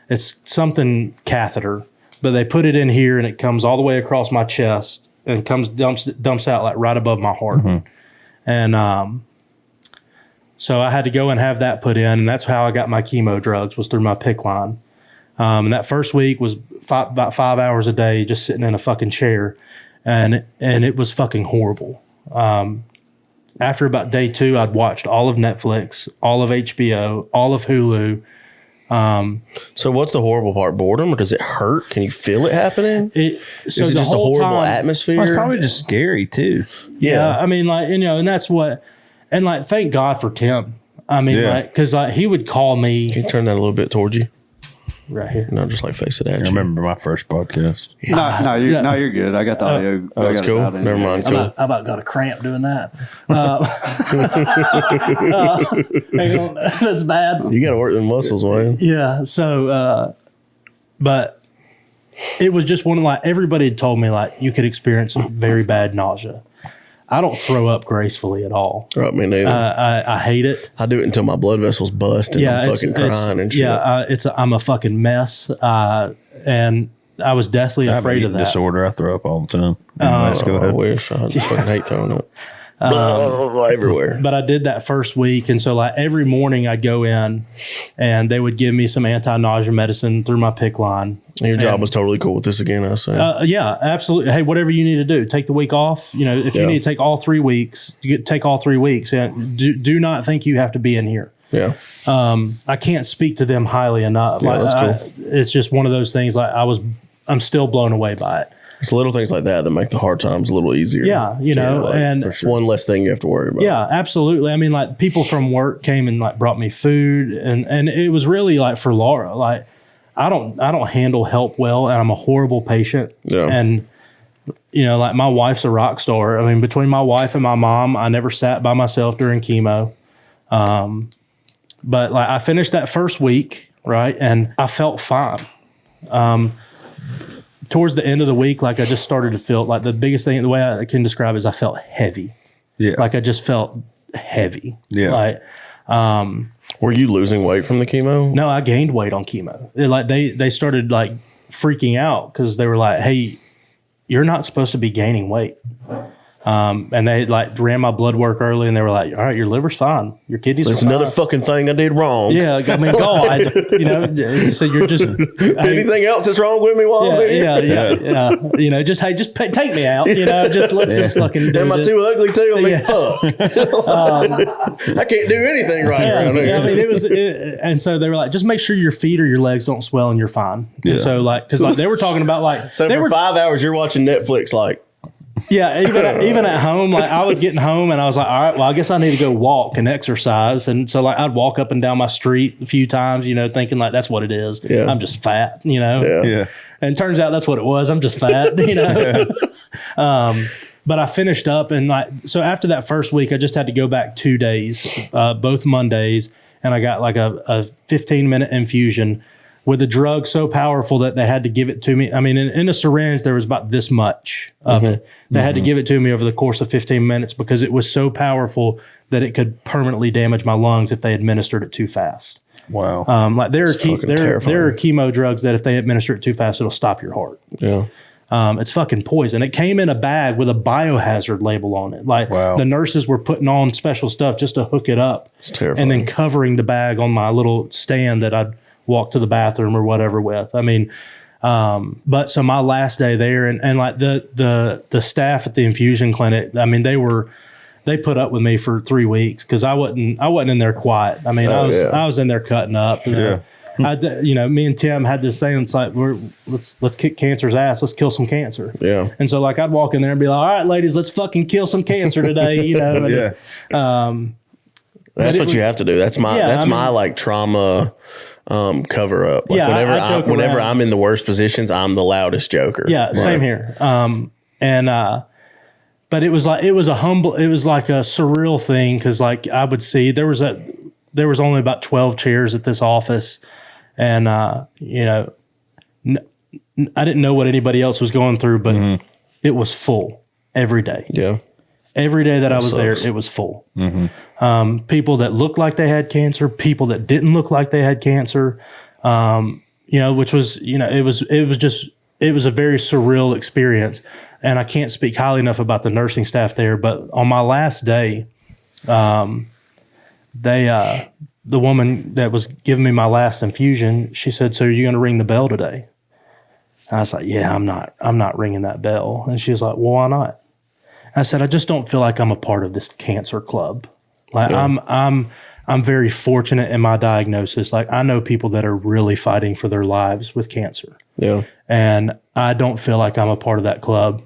it's something catheter, but they put it in here and it comes all the way across my chest and dumps out like right above my heart, and so I had to go and have that put in, and that's how I got my chemo drugs was through my PICC line. And that first week was about 5 hours a day just sitting in a fucking chair, and it was fucking horrible. After about day 2, I'd watched all of Netflix, all of HBO, all of Hulu. So what's the horrible part? Boredom, or does it hurt? Can you feel it happening? Is it just a horrible atmosphere? Well, it's probably just scary too. Yeah, I mean, like, you know, and that's what, and like, thank God for Tim. I mean, like, because like he would call me. Can you turn that a little bit towards you? Right here. No, just like face it at you. I remember my first podcast. No, you're good. I got the audio. Oh, that's cool. Never mind. I about got a cramp doing that. Hang on, that's bad. You got to work the muscles, man. Yeah. So, but it was just one of like everybody had told me like you could experience very bad nausea. I don't throw up gracefully at all. Right, me neither. I hate it. I do it until my blood vessels bust and I'm fucking crying and shit. Yeah, I'm a fucking mess. And I was deathly afraid of that. Disorder. I throw up all the time. I wish. I just fucking hate throwing up. Everywhere. But I did that first week. And so like every morning I'd go in and they would give me some anti-nausea medicine through my PICC line. And your job was totally cool with this again, I say. Yeah, absolutely. Hey, whatever you need to do, take the week off. You know, if you need to take all 3 weeks, take all 3 weeks. And do not think you have to be in here. Yeah. I can't speak to them highly enough. Yeah, like, that's cool. It's just one of those things. Like I'm still blown away by it. It's little things like that make the hard times a little easier. Yeah, you know, like, and for sure. One less thing you have to worry about. Yeah, absolutely. I mean, like people from work came and like brought me food, and it was really like for Laura. Like I don't handle help well, and I'm a horrible patient. Yeah. And you know, like my wife's a rock star. I mean, between my wife and my mom, I never sat by myself during chemo. But like I finished that first week, right, and I felt fine. Towards the end of the week, like I just started to feel like the biggest thing, the way I can describe it is I felt heavy. Yeah. Like I just felt heavy. Yeah. Like, were you losing weight from the chemo? No, I gained weight on chemo. They started like freaking out because they were like, hey, you're not supposed to be gaining weight. And they like ran my blood work early and they were like, all right, your liver's fine. Your kidneys are fine. There's another fucking thing I did wrong. Yeah. I mean, God, you know, so you're just. Anything else that's wrong with me while I'm here? Yeah. You know, just take me out. You know, just let's just fucking do it. Am I too ugly too? I mean, fuck. I can't do anything right around here. I mean, and so they were like, just make sure your feet or your legs don't swell and you're fine. Yeah. And so like, because like they were talking about like. So for 5 hours, you're watching Netflix like. Yeah, even at home, like I was getting home and I was like, all right, well, I guess I need to go walk and exercise. And so like I'd walk up and down my street a few times, thinking like that's what it is. Yeah. I'm just fat, Yeah. And turns out that's what it was. I'm just fat, But I finished up and so after that first week, I just had to go back 2 days, both Mondays, and I got like a 15-minute infusion with a drug so powerful that they had to give it to me. I mean, in a syringe, there was about this much of it. They had to give it to me over the course of 15 minutes because it was so powerful that it could permanently damage my lungs if they administered it too fast. Wow. Like there are terrifying. chemo drugs that if they administer it too fast, it'll stop your heart. Yeah. It's fucking poison. It came in a bag with a biohazard label on it. Like Wow. the nurses were putting on special stuff just to hook it up. It's terrifying. And then covering the bag on my little stand that I'd walk to the bathroom or whatever with. I mean, but so my last day there and like the staff at the infusion clinic, I mean, they put up with me for 3 weeks because I wasn't in there quiet. I mean, I was in there cutting up. Yeah. Me and Tim had this thing. It's like let's kick cancer's ass. Let's kill some cancer. Yeah. And so like I'd walk in there and be like, all right, ladies, let's fucking kill some cancer today. And, That's what you have to do. That's my my like trauma cover up. Like I whenever I'm in the worst positions, I'm the loudest joker. Yeah, same here. But it was like it was like a surreal thing because like I would see there was only about 12 chairs at this office, and I didn't know what anybody else was going through, but it was full every day. Yeah. Every day that I was there, it was full. People that looked like they had cancer, people that didn't look like they had cancer, which was, it was a very surreal experience. And I can't speak highly enough about the nursing staff there. But on my last day, the woman that was giving me my last infusion, she said, "So are you going to ring the bell today?" And I was like, "Yeah, I'm not ringing that bell." And she was like, "Well, why not?" I said, "I just don't feel like I'm a part of this cancer club. Like I'm very fortunate in my diagnosis. Like I know people that are really fighting for their lives with cancer. Yeah. And I don't feel like I'm a part of that club."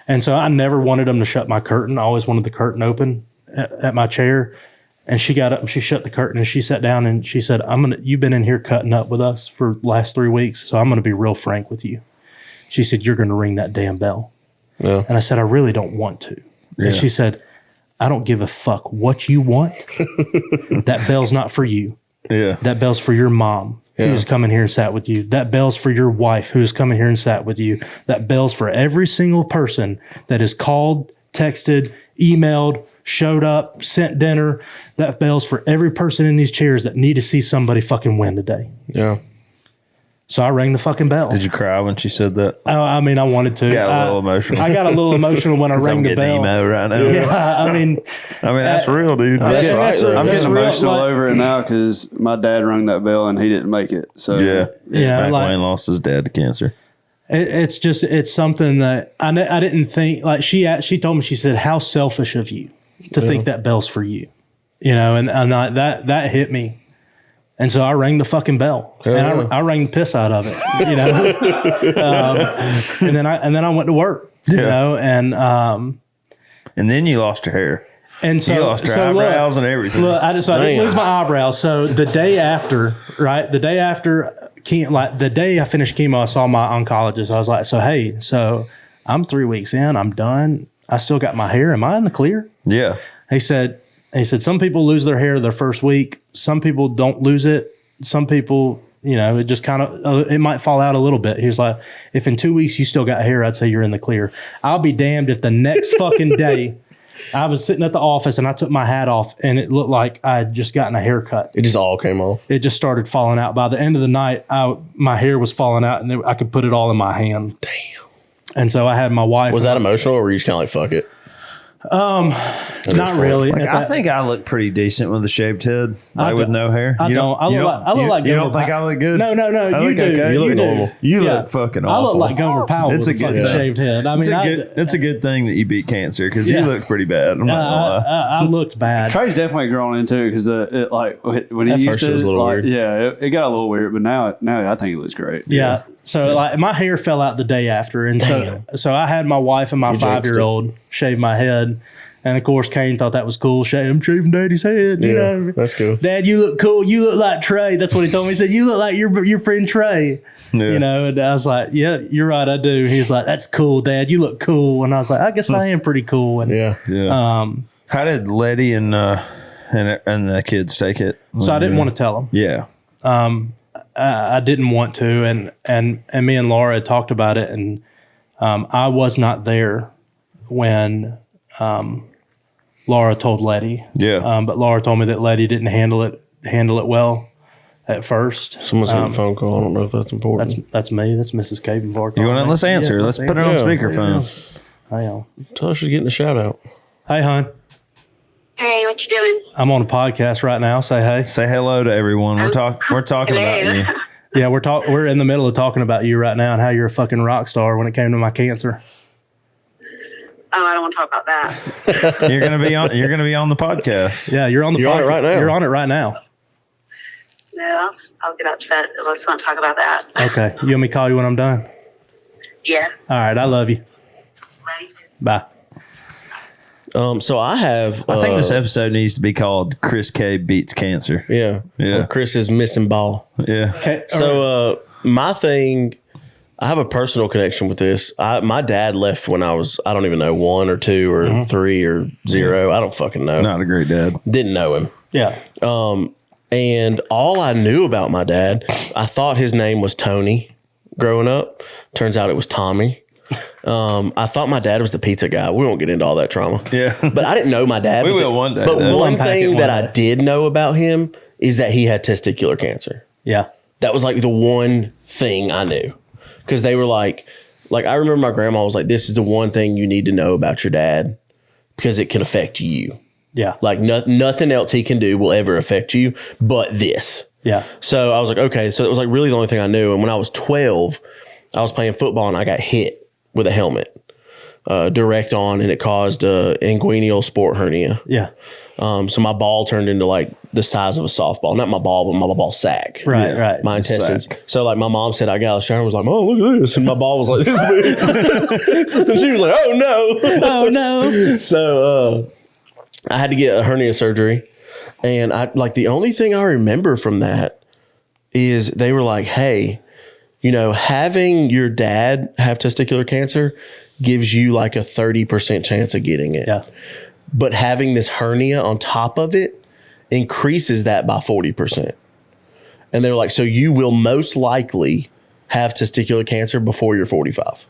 And so I never wanted them to shut my curtain. I always wanted the curtain open at my chair. And she got up and she shut the curtain and she sat down and she said, "You've been in here cutting up with us for the last 3 weeks. So I'm going to be real frank with you." She said, "You're going to ring that damn bell." Yeah. And I said, "I really don't want to." Yeah. And she said, "I don't give a fuck what you want. That bell's not for you. Yeah. That bell's for your mom who's come in here and sat with you. That bell's for your wife who's come in here and sat with you. That bell's for every single person that is called, texted, emailed, showed up, sent dinner. That bell's for every person in these chairs that need to see somebody fucking win today." Yeah. So I rang the fucking bell. Did you cry when she said that? I mean, I wanted to. Got a little emotional. I got a little emotional when I rang the bell. Emo right now. Yeah, I mean, that's real, dude. That's right. I'm That's getting real, emotional like- over it now because my dad rang that bell and he didn't make it. So Yeah, Mcilwain lost his dad to cancer. it's something that I didn't think. Like she told me, she said, "How selfish of you to think that bell's for you," and that hit me. And so I rang the fucking bell, and I rang the piss out of it, and then I went to work, and then you lost your hair. And so you lost your eyebrows and everything. Look, I didn't lose my eyebrows. So the day after, the day I finished chemo, I saw my oncologist. I was like, so I'm 3 weeks in, I'm done. I still got my hair. Am I in the clear? Yeah. He said, some people lose their hair their first week. Some people don't lose it. Some people, it just kind of, it might fall out a little bit. He was like, if in 2 weeks you still got hair, I'd say you're in the clear. I'll be damned if the next fucking day I was sitting at the office and I took my hat off and it looked like I had just gotten a haircut. It just all came off. It just started falling out. By the end of the night, my hair was falling out and I could put it all in my hand. Damn. And so I had my wife. Was that emotional or were you just kind of like, fuck it? Not really. Like, I think I look pretty decent with a shaved head, with no hair. I don't. I look like you Gomer don't think I look good? No. I You look do. okay. You look do. normal. You Yeah. look fucking I awful. look like Gomer Powell It's with a a good fucking thing. shaved head. I mean, It's a good thing that you beat cancer because Yeah. you looked pretty bad. I'm not gonna lie. I looked bad. Trey's definitely grown into it because when he At used first to, it was a little weird. Yeah, it got a little weird, but now I think it looks great. Yeah. So like my hair fell out the day after, and so I had my wife and my 5-year-old shave my head, and of course Kane thought that was cool. I'm shaving Daddy's head. You know? That's cool. Dad, you look cool. You look like Trey. That's what he told me. He said, you look like your friend Trey. Yeah. You know, and I was like, yeah, you're right, I do. He's like, that's cool, Dad. You look cool. And I was like, I guess I am pretty cool. And how did Letty and the kids take it? So I didn't want to tell them. Yeah. I didn't want to, and me and Laura had talked about it, and I was not there when Laura told Letty. Yeah. But Laura told me that Letty didn't handle it well at first. Someone's got a phone call. I don't know if that's important. That's me. That's Mrs. Kayvonfar. You want to? Let's answer. Let's put it on speakerphone. Hey, Tell her she's getting a shout out. hey, hon. Hey, what you doing? I'm on a podcast right now. Say hey. Say hello to everyone. We're talking about you. Yeah, we're in the middle of talking about you right now and how you're a fucking rock star when it came to my cancer. Oh, I don't want to talk about that. You're gonna be on the podcast. Yeah, you're on the You're on it podcast right now. You're on it right now. No, I'll get upset. Let's not talk about that. Okay. You want me to call you when I'm done? Yeah. All right. I love you. Love you too. Bye. So I have. I think this episode needs to be called "Chris K Beats Cancer." Yeah. Yeah. Chris is missing ball. Yeah. Okay. So my thing, I have a personal connection with this. My dad left when I was, I don't even know, 1 or 2 or 3 or 0. I don't fucking know. Not a great dad. Didn't know him. Yeah. And all I knew about my dad, I thought his name was Tony growing up. Turns out it was Tommy. I thought my dad was the pizza guy. We won't get into all that trauma. Yeah. But I didn't know my dad. We will one day, But though. one unpack it thing one that day. I did know about him is that he had testicular cancer. Yeah. That was like the one thing I knew. Because they were like I remember my grandma was like, this is the one thing you need to know about your dad because it can affect you. Yeah. Like nothing else he can do will ever affect you but this. Yeah. So I was like, okay. So it was like really the only thing I knew. And when I was 12, I was playing football and I got hit with a helmet direct on, and it caused a inguinal sport hernia. Yeah. So my ball turned into like the size of a softball. Not my ball, but my ball sack. Right. Right. My intestines. sack. So like my mom said, I got out of the shower and was like, oh, look at this. And my ball was like this big. And she was like, oh no. Oh no. So I had to get a hernia surgery. And I like the only thing I remember from that is they were like, hey, you know, having your dad have testicular cancer gives you like a 30% chance of getting it. Yeah. But having this hernia on top of it increases that by 40%. And they're like, so you will most likely have testicular cancer before you're 45.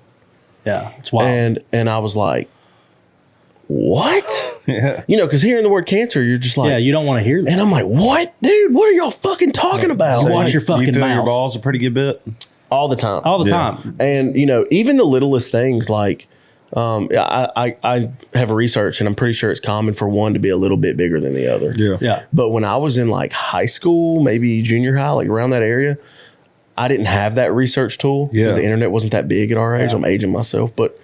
Yeah. It's wild. And I was like, what? Yeah. You know, because hearing the word cancer, you're just like, yeah. You don't want to hear that. and I'm like, what, dude? What are y'all fucking talking about? So Like, watch your fucking You feel mouth. your balls a pretty good bit. all the time. All the Yeah. time. And, you know, even the littlest things like, I have research and I'm pretty sure it's common for one to be a little bit bigger than the other. Yeah. Yeah. But when I was in like high school, maybe junior high, like around that area, I didn't have that research tool because Yeah. the internet wasn't that big at our age. Yeah. I'm aging myself, but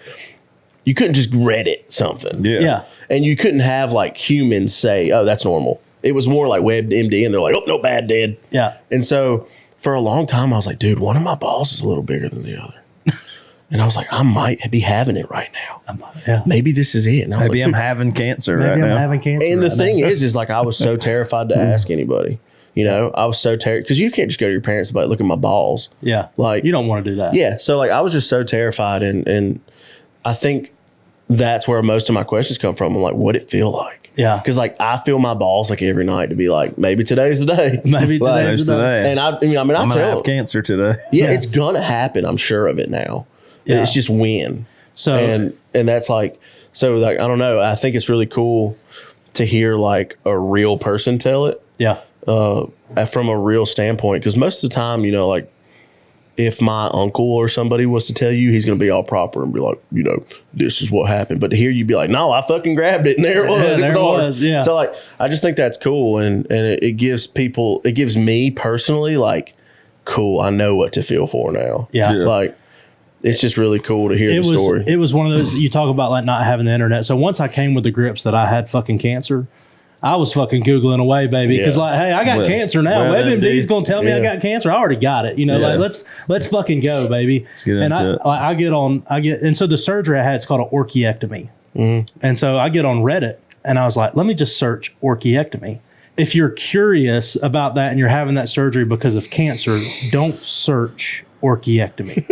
you couldn't just Reddit something. Yeah. Yeah. And you couldn't have like humans say, oh, that's normal. It was more like WebMD and they're like, oh, no, bad, dead. Yeah. And so for a long time, I was like, dude, one of my balls is a little bigger than the other. And I was like, I might be having it right now. Yeah. Maybe this is it. And I was Maybe like, I'm having cancer Maybe right I'm now. having cancer. and the right thing now. is like I was so terrified to ask anybody. You know, I was so terrified because you can't just go to your parents and be like, look at my balls. Yeah. Like You don't want to do that. Yeah. So like I was just so terrified, and I think that's where most of my questions come from. I'm like, what'd it feel like? Yeah. Because like I feel my balls like every night to be like, maybe today's the day. Maybe Like, today's Today's the day. And I mean, I'm I gonna tell have cancer today. yeah, it's gonna happen. I'm sure of it now. Yeah. It's just when. So And that's like, so like, I don't know. I think it's really cool to hear like a real person tell it yeah. from a real standpoint. Because most of the time, you know, like if my uncle or somebody was to tell you, he's going to be all proper and be like, you know, this is what happened. But to hear you be like, no, I fucking grabbed it and there it was. Yeah, it there was it hard. was, yeah. So like, I just think that's cool. And it gives people, it gives me personally like, cool, I know what to feel for now. Yeah. Yeah. Like, it's just really cool to hear the story. It was one of those, you talk about like not having the internet. So once I came with the grips that I had fucking cancer, I was fucking Googling away, baby. Because like, hey, I got cancer now. WebMD's going to tell me I got cancer. I already got it. You know, like let's fucking go, baby. Let's get into it. And so the surgery I had, it's called an orchiectomy. And so I get on Reddit and I was like, let me just search orchiectomy. If you're curious about that and you're having that surgery because of cancer, don't search orchiectomy.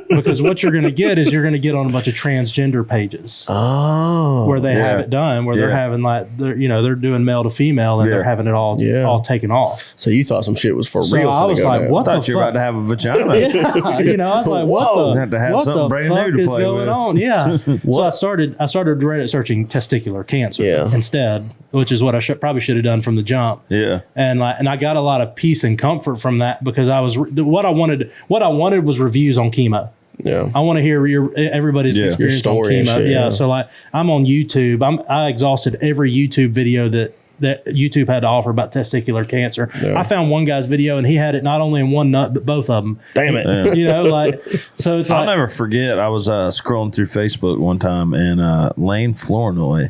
Because what you're going to get is you're going to get on a bunch of transgender pages. Where they have it done, where they're having they're doing male to female and they're having it all taken off. So you thought some shit was for real. I was like, what the fuck? I thought you were about to have a vagina. I was like, what the fuck is going on? Yeah. So I started Reddit searching testicular cancer instead, which is what I probably should have done from the jump. Yeah. And I got a lot of peace and comfort from that because what I wanted was reviews on chemo. Yeah, I want to hear everybody's experience on chemo. So like I'm on YouTube. I exhausted every YouTube video that YouTube had to offer about testicular cancer. Yeah. I found one guy's video and he had it not only in one nut but both of them. Damn it! You know, like so it's. I'll never forget. I was scrolling through Facebook one time and Lane Flournoy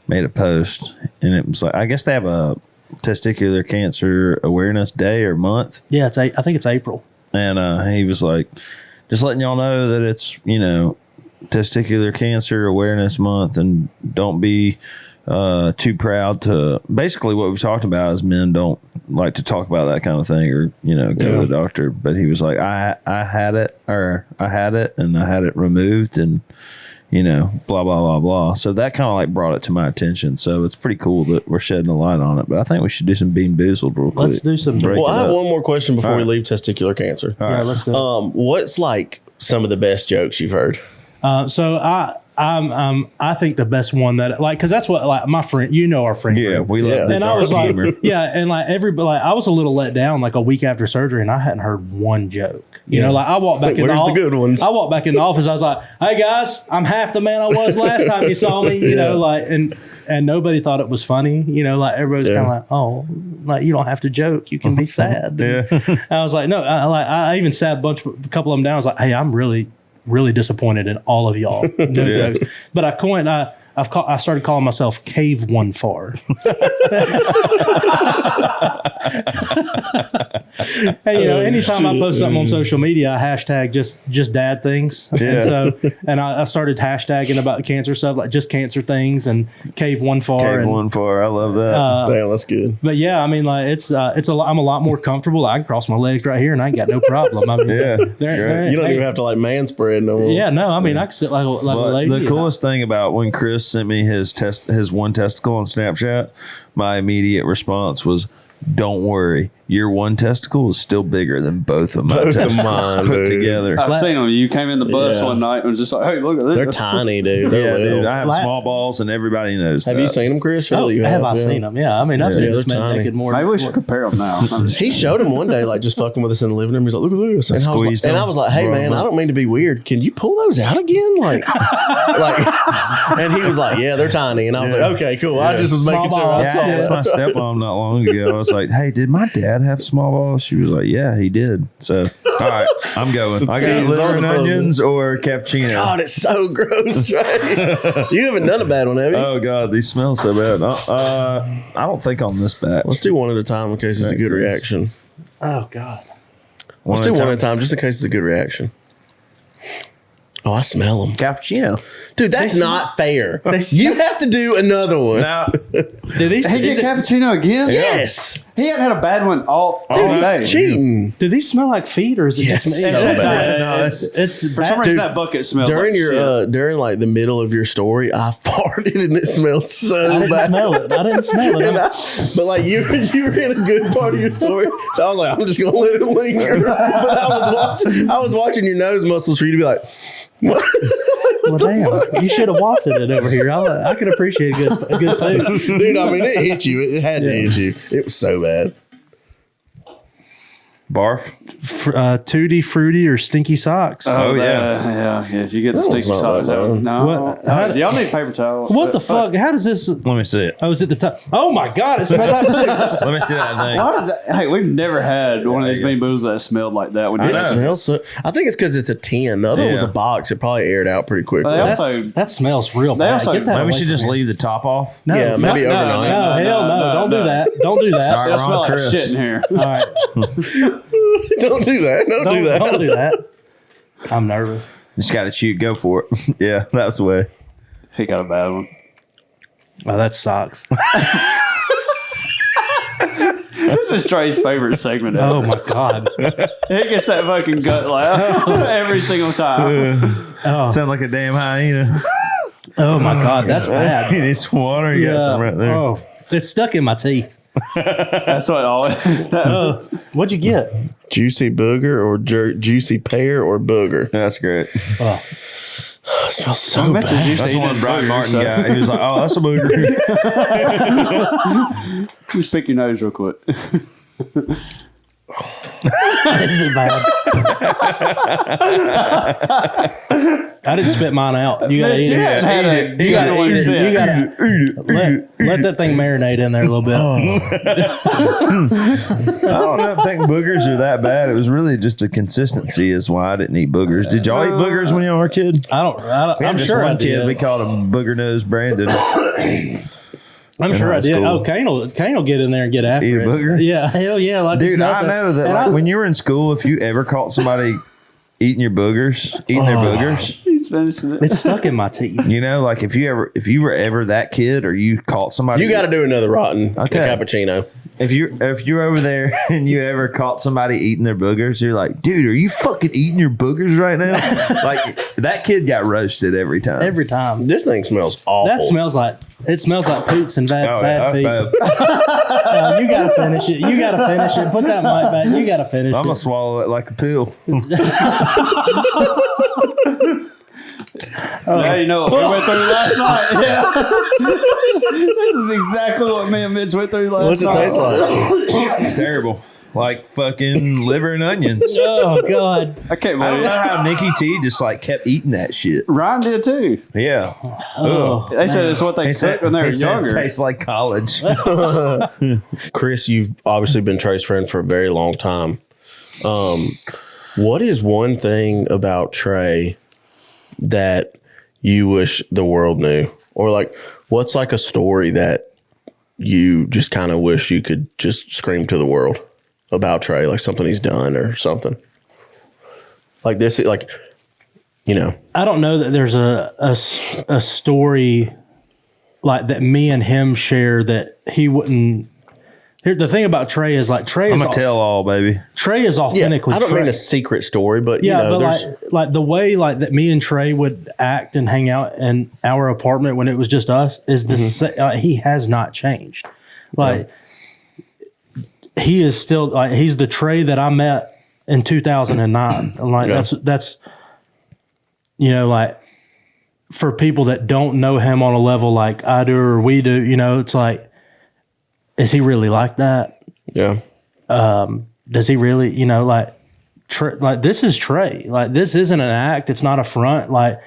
made a post and it was like I guess they have a testicular cancer awareness day or month. Yeah, I think it's April. And he was like, just letting y'all know that it's, testicular cancer awareness month and don't be too proud to, basically what we talked about is men don't like to talk about that kind of thing or, go to the doctor. But he was like, I had it and I had it removed and, blah, blah, blah, blah. So that kind of like brought it to my attention. So it's pretty cool that we're shedding a light on it. But I think we should do some Beanboozled real quick. Let's do some. Well, I have one more question before we leave testicular cancer. All right, let's go. What's like some of the best jokes you've heard? So I think the best one that because that's what like my friend, our friend. Yeah, we love and I was like, and like everybody, like I was a little let down like a week after surgery, and I hadn't heard one joke. You know, like I walked back in the office. The good ones? I walked back in the office. I was like, "Hey guys, I'm half the man I was last time you saw me." You know, like and nobody thought it was funny. You know, like everybody's kind of like, "Oh, like you don't have to joke. You can be sad." I was like, "No." I even sat a couple of them down. I was like, "Hey, I'm really disappointed in all of y'all." No jokes. But I started calling myself Kayvonfar. And anytime I post something on social media, I hashtag just dad things. And so I started hashtagging about cancer stuff, like just cancer things and Kayvonfar. Kayvonfar, I love that. Damn, that's good. But yeah, I mean, like I'm a lot more comfortable. I can cross my legs right here and I ain't got no problem. I mean, you don't even have to like man spread no more. Yeah, no, I mean I can sit like a lady. The coolest thing about when Chris sent me his one testicle on Snapchat, my immediate response was, "Don't worry, your one testicle is still bigger than both of my testicles put together." I've seen them. You came in the bus one night and was just like, "Hey, look at this." They're tiny, dude. They're little. Dude, I have small balls, and everybody knows. Have you seen them, Chris? Surely you have. I seen them? Yeah, I mean, I've seen this man naked more. Maybe we should compare them now. He showed him one day, like just fucking with us in the living room. He's like, "Look at this," and I was like, "Hey, man, I don't mean to be weird. Can you pull those out again?" Like, and he was like, "Yeah, they're tiny," and I was like, "Okay, cool." I just was making sure I saw it. That's my stepmom not long ago. I was like, "Hey, did my dad have small balls?" She was like, "Yeah, he did." So, all right, I'm going. I got liver and onions or cappuccino. God, it's so gross, Trey. You haven't done a bad one, have you? Oh God, these smell so bad. I don't think on this batch. Let's do one at a time in case it's a good reaction. Oh God. Let's do one at a time just in case it's a good reaction. Oh, I smell them. Cappuccino. Dude, that's not fair. You have to do another one. Now, did he get cappuccino again? Yes. He hadn't had a bad one all day. He's cheating. Do these smell like feet or is it just me? It's for some reason that bucket smells during like your during like the middle of your story, I farted and it smelled so bad. I didn't smell it. But like you were in a good part of your story, so I was like, I'm just gonna let it linger. But I was watching your nose muscles for you to be like, what? Well, damn, you should have wafted it over here. I could appreciate a good food. Dude, I mean, it hit you. It had to hit you. It was so bad. Barf. Tutti Fruity or Stinky Socks. Oh, yeah. If you get the That sticky was not socks, that bad. no. What? Y'all need paper towel. What the fuck? How does this? Let me see it. Oh, is it the top? Oh my god! It smells like boots. Let me see that thing. Why does that? Hey, we've never had one of these Beanboozled that smelled like that. When It you smells so. I think it's because it's a tin. The other one was a box. It probably aired out pretty quickly. Well, That smells real bad. also- Get that Maybe we away should from just me. leave the top off. No, Yeah, maybe no, overnight. No, hell no! Don't do that! Don't do that! All It'll smell like Chris. shit in here. All right, Don't do that. Don't do that. don't do that. I'm nervous. Just got to shoot. Go for it. Yeah, that's the way. He got a bad one. Oh, that sucks. This is Trey's favorite segment ever. Oh my god! He gets that fucking gut laugh every single time. Sound like a damn hyena. Oh my god! That's bad. You need some water. You got some right there. Oh, it's stuck in my teeth. That's what always happens. What'd you get? Juicy booger or juicy pear or booger. That's great. Oh, It smells so bad. That's the one Brian Martin guy. He was like, "Oh, that's a booger." Just pick your nose real quick. is it bad? I didn't spit mine out. You gotta eat it. You gotta eat it. You gotta let that thing marinate in there a little bit. I don't think boogers are that bad. It was really just the consistency is why I didn't eat boogers. Did y'all eat boogers when y'all were a kid? I'm Just sure I one kid. did. We called him Booger Nose Brandon. I'm sure high I did. school. Oh, Kane will get in there and get after Eat a it. booger? Yeah, hell yeah. Like it's Dude, I nothing. know that And like, when you were in school, if you ever caught somebody eating their boogers, He's finishing it. it's stuck in my teeth. you know, like if you were ever that kid or you caught somebody, You got to do another rotten Okay. cappuccino. if you're over there and you ever caught somebody eating their boogers, you're like, dude, are you fucking eating your boogers right now? Like that kid got roasted every time. Every time. This thing smells awful. That smells like poots and bad feet. bad. No, you gotta finish it. You gotta finish it. Put that mic back. You gotta finish I'm gonna it. swallow it like a pill. Now you know what we went through last night. Yeah. This is exactly what me and Mitch went through last What's it night. taste like? It's terrible. Like fucking liver and onions. Oh god. I can't I don't believe know it. how Nikki T just like kept eating that shit. Ryan did too. Yeah. They said it's what they cooked when they were he said it younger. tastes like college. Chris, you've obviously been Trey's friend for a very long time. What is one thing about Trey that you wish the world knew? Or like, what's like a story that you just kind of wish you could just scream to the world about Trey? Like something he's done or something like this, like, you know. I don't know that there's a story like that me and him share that he wouldn't. Here, the thing about Trey is like Trey I'm is gonna tell all, baby. Trey is authentically. I don't Trey. mean a secret story, but Yeah, you know, but there's like the way like that me and Trey would act and hang out in our apartment when it was just us is the he has not changed. Like he is still like he's the Trey that I met in 2009. And like that's you know, like for people that don't know him on a level like I do or we do, you know, it's like, is he really like that? yeah. Does he really, you know, like like this is Trey. Like this isn't an act. It's not a front. Like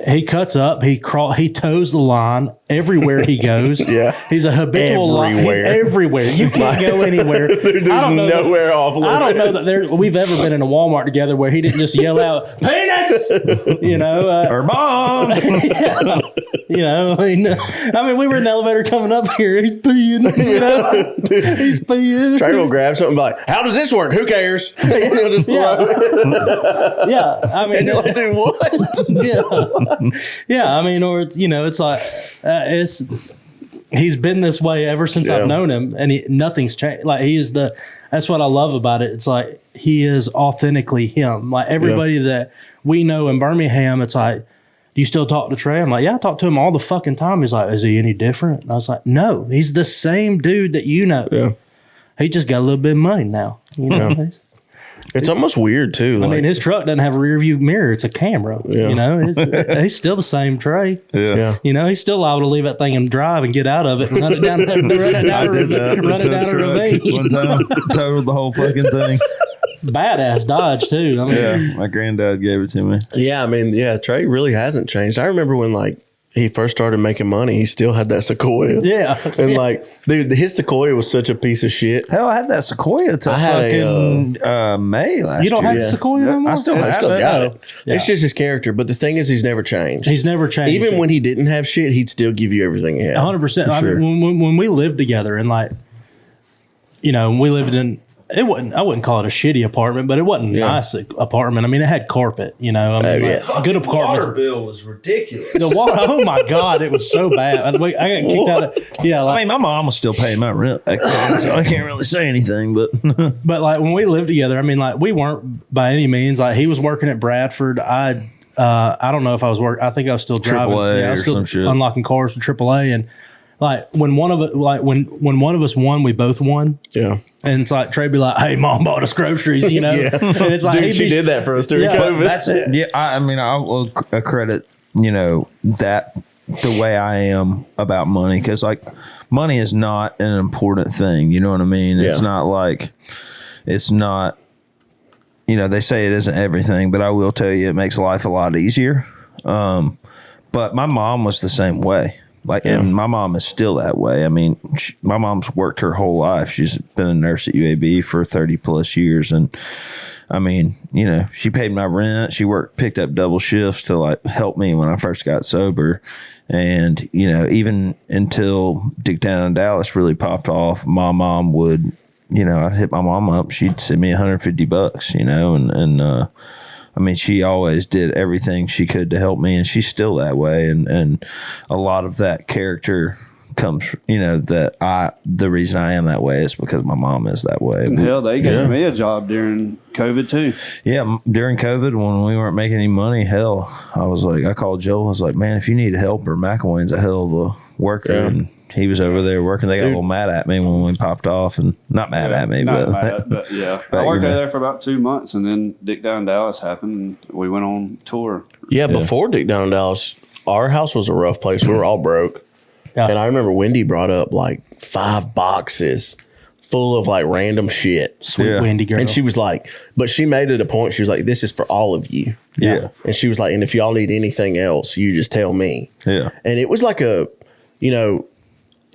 he cuts up, he toes the line everywhere he goes. Yeah. He's a habitual line. Everywhere. Everywhere. You can't go anywhere. There's I don't know nowhere off limits. I don't know that we've ever been in a Walmart together where he didn't just yell out penis, you know, Or mom. you know, I mean, we were in the elevator coming up here. He's peeing, you know, he's peeing. Trey will grab something and be like, how does this work? Who cares? He'll just throw it. Yeah, I mean, And you're like, dude, what? yeah. I mean, or you know, it's like he's been this way ever since I've known him, and nothing's changed. Like he is that's what I love about it. It's like he is authentically him. Like everybody that we know in Birmingham, it's like, do you still talk to Trey? I'm like, yeah, I talk to him all the fucking time. He's like, is he any different? And I was like, no, he's the same dude that you know. Yeah. He just got a little bit of money now. You know. It's almost weird too. I Like, mean, his truck doesn't have a rear view mirror. It's a camera. Yeah. You know, he's still the same Trey. yeah. You know, he's still liable to leave that thing and drive and get out of it and run it down, run it down a ravine. One time, totaled the whole fucking thing. badass Dodge too. I mean, Yeah, my granddad gave it to me. Yeah, I mean, Trey really hasn't changed. I remember when like he first started making money, he still had that Sequoia. Yeah. And like, dude, his Sequoia was such a piece of shit. Hell, I had that Sequoia till I had fucking May last year. You don't have Yeah. a Sequoia no more? I still I have still it. got it. Yeah. It's just his character. But the thing is, he's never changed. He's never changed. Even when he didn't have shit, he'd still give you everything he had. 100%. I sure. mean, when we lived together and like, you know, we lived in, I wouldn't call it a shitty apartment, but it wasn't a nice apartment. I mean, it had carpet, you know. I mean, like, good apartments. Water bill was ridiculous. The water, oh my God, it was so bad. I got kicked out of, I mean, my mom was still paying my rent back then, so I can't really say anything. But but like when we lived together, I mean, like we weren't by any means, like he was working at Bradford. I don't know if I was working. I think I was still driving. AAA I was or still some shit. unlocking cars for AAA. And like when one of it, like when one of us won, we both won. Yeah. And it's like Trey be like, "Hey, mom bought us groceries," you know. Yeah. And it's like, Dude, he'd she be- did that for us during Yeah. COVID. that's it. Yeah, I mean, I will credit that the way I am about money, because like money is not an important thing. You know what I mean? It's Yeah. not like it's not. They say it isn't everything, but I will tell you, it makes life a lot easier. But my mom was the same way. Like, and my mom is still that way. I mean, my mom's worked her whole life. She's been a nurse at UAB for 30 plus years. And I mean, she paid my rent. She picked up double shifts to like help me when I first got sober. And, even until Dick Down in Dallas really popped off, my mom would, I'd hit my mom up. She'd send me $150, and I mean, she always did everything she could to help me, and she's still that way. And a lot of that character comes, the reason I am that way is because my mom is that way. And hell, they gave me a job during COVID too. Yeah, during COVID when we weren't making any money, hell, I called Joel. I was like, man, if you need help, or Mcilwain's a hell of a worker, and he was over there working. They got a little mad at me when we popped off, and not mad at me, Not but mad, but yeah. I worked there for about 2 months, and then Dick Down in Dallas happened, and we went on tour. Yeah, before Dick Down in Dallas, our house was a rough place. We were all broke. Yeah. And I remember Wendy brought up like 5 boxes full of like random shit. Sweet Wendy girl. And she was like, but she made it a point. She was like, this is for all of you. Yeah. And she was like, and if y'all need anything else, you just tell me. yeah. And it was like it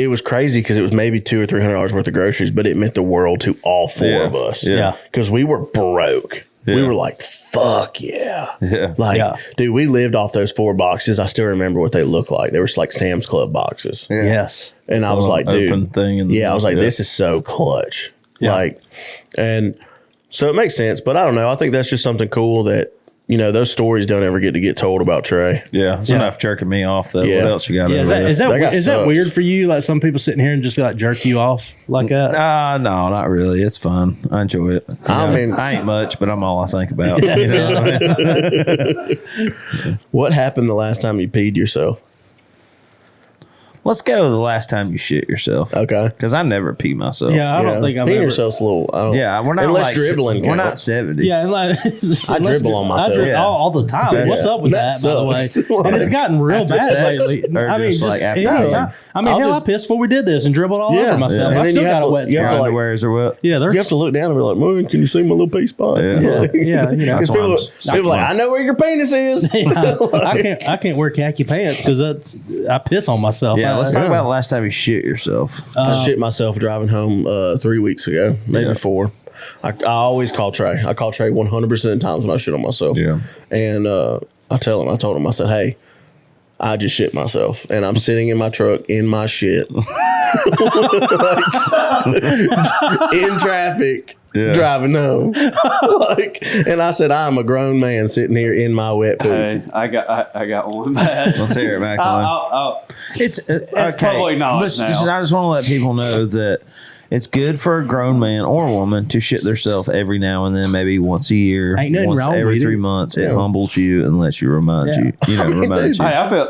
was crazy because it was maybe $200 or $300 worth of groceries, but it meant the world to all 4 of us. Yeah. Because we were broke. We Yeah. were like, fuck yeah. Yeah. Like, Yeah. dude, we lived off those 4 boxes. I still remember what they looked like. They were like Sam's Club boxes. Yes. And I was like, dude, Open thing in the I was like, middle. this is so clutch. Yeah. Like, and so it makes sense. But I don't know. I think that's just something cool that, those stories don't ever get told about Trey. Yeah, it's enough jerking me off though. Yeah. What else you got? Yeah, over there? is That guy that sucks. weird for you? Like some people sitting here and just like jerk you off like that? No, not really. It's fun. I enjoy it. I mean- I ain't much, but I'm all I think about. You know what I mean? What happened the last time you peed yourself? Let's go the last time you shit yourself. Okay. Because I never pee myself. Yeah, I don't think I've peeing ever. yourself's a little. I don't, Yeah, we're not unless like dribbling. We're count. not 70. Yeah, and like I dribble on myself. Yeah. all the time. Yeah. What's up with That that, by the way? sucks. And it's gotten real After bad sex? lately. Or I mean, just like after anytime. sex? I mean, I'll hell, just- I pissed before we did this and dribbled all Yeah. over myself. And I then still you have got a to- wet you Your have spot. to, like- underwears are wet. Yeah, they're You have to look down and be like, "Man, can you see my little pee spot?" Yeah. yeah, you know. That's why People, I'm people like, I know where your penis is. I can't wear khaki pants because I piss on myself. Yeah, let's talk Yeah. about the last time you shit yourself. I shit myself driving home 3 weeks ago, maybe Yeah. 4. I always call Trey. I call Trey 100% of the times when I shit on myself. Yeah. And I told him, I said, hey, I just shit myself. And I'm sitting in my truck in my shit. In traffic. Yeah. Driving home. And I said, I'm a grown man sitting here in my wet poop. Hey, I got one bad. Let's hear it, Mcilwain. I'll- It's public knowledge now. I just want to let people know that it's good for a grown man or woman to shit themselves every now and then, maybe once a year, Ain't nothing once wrong every with it. 3 months. It humbles you and lets you remind Yeah. remind you. Hey, I feel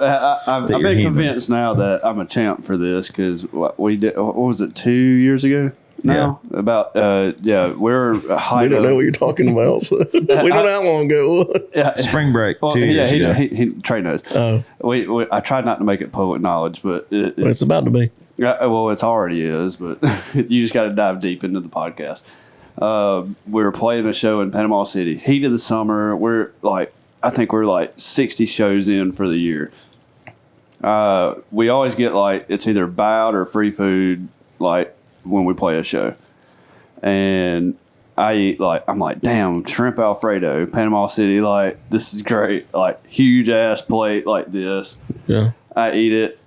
I've you're been human. convinced now that I'm a champ for this because we did. What was it? 2 years ago now? About we're high. We don't know what you're talking about. We don't know how long ago it was. Spring break, Well, 2 years ago. he Trey knows. Oh. We I tried not to make it public knowledge, but But it's about to be. well, it's already is. But you just got to dive deep into the podcast. We were playing a show in Panama City, heat of the summer. I think we're like 60 shows in for the year. We always get like, it's either buyout or free food, like when we play a show. And I eat I'm like, damn, shrimp Alfredo, Panama City, like, this is great. Like, huge ass plate like this. Yeah. I eat it.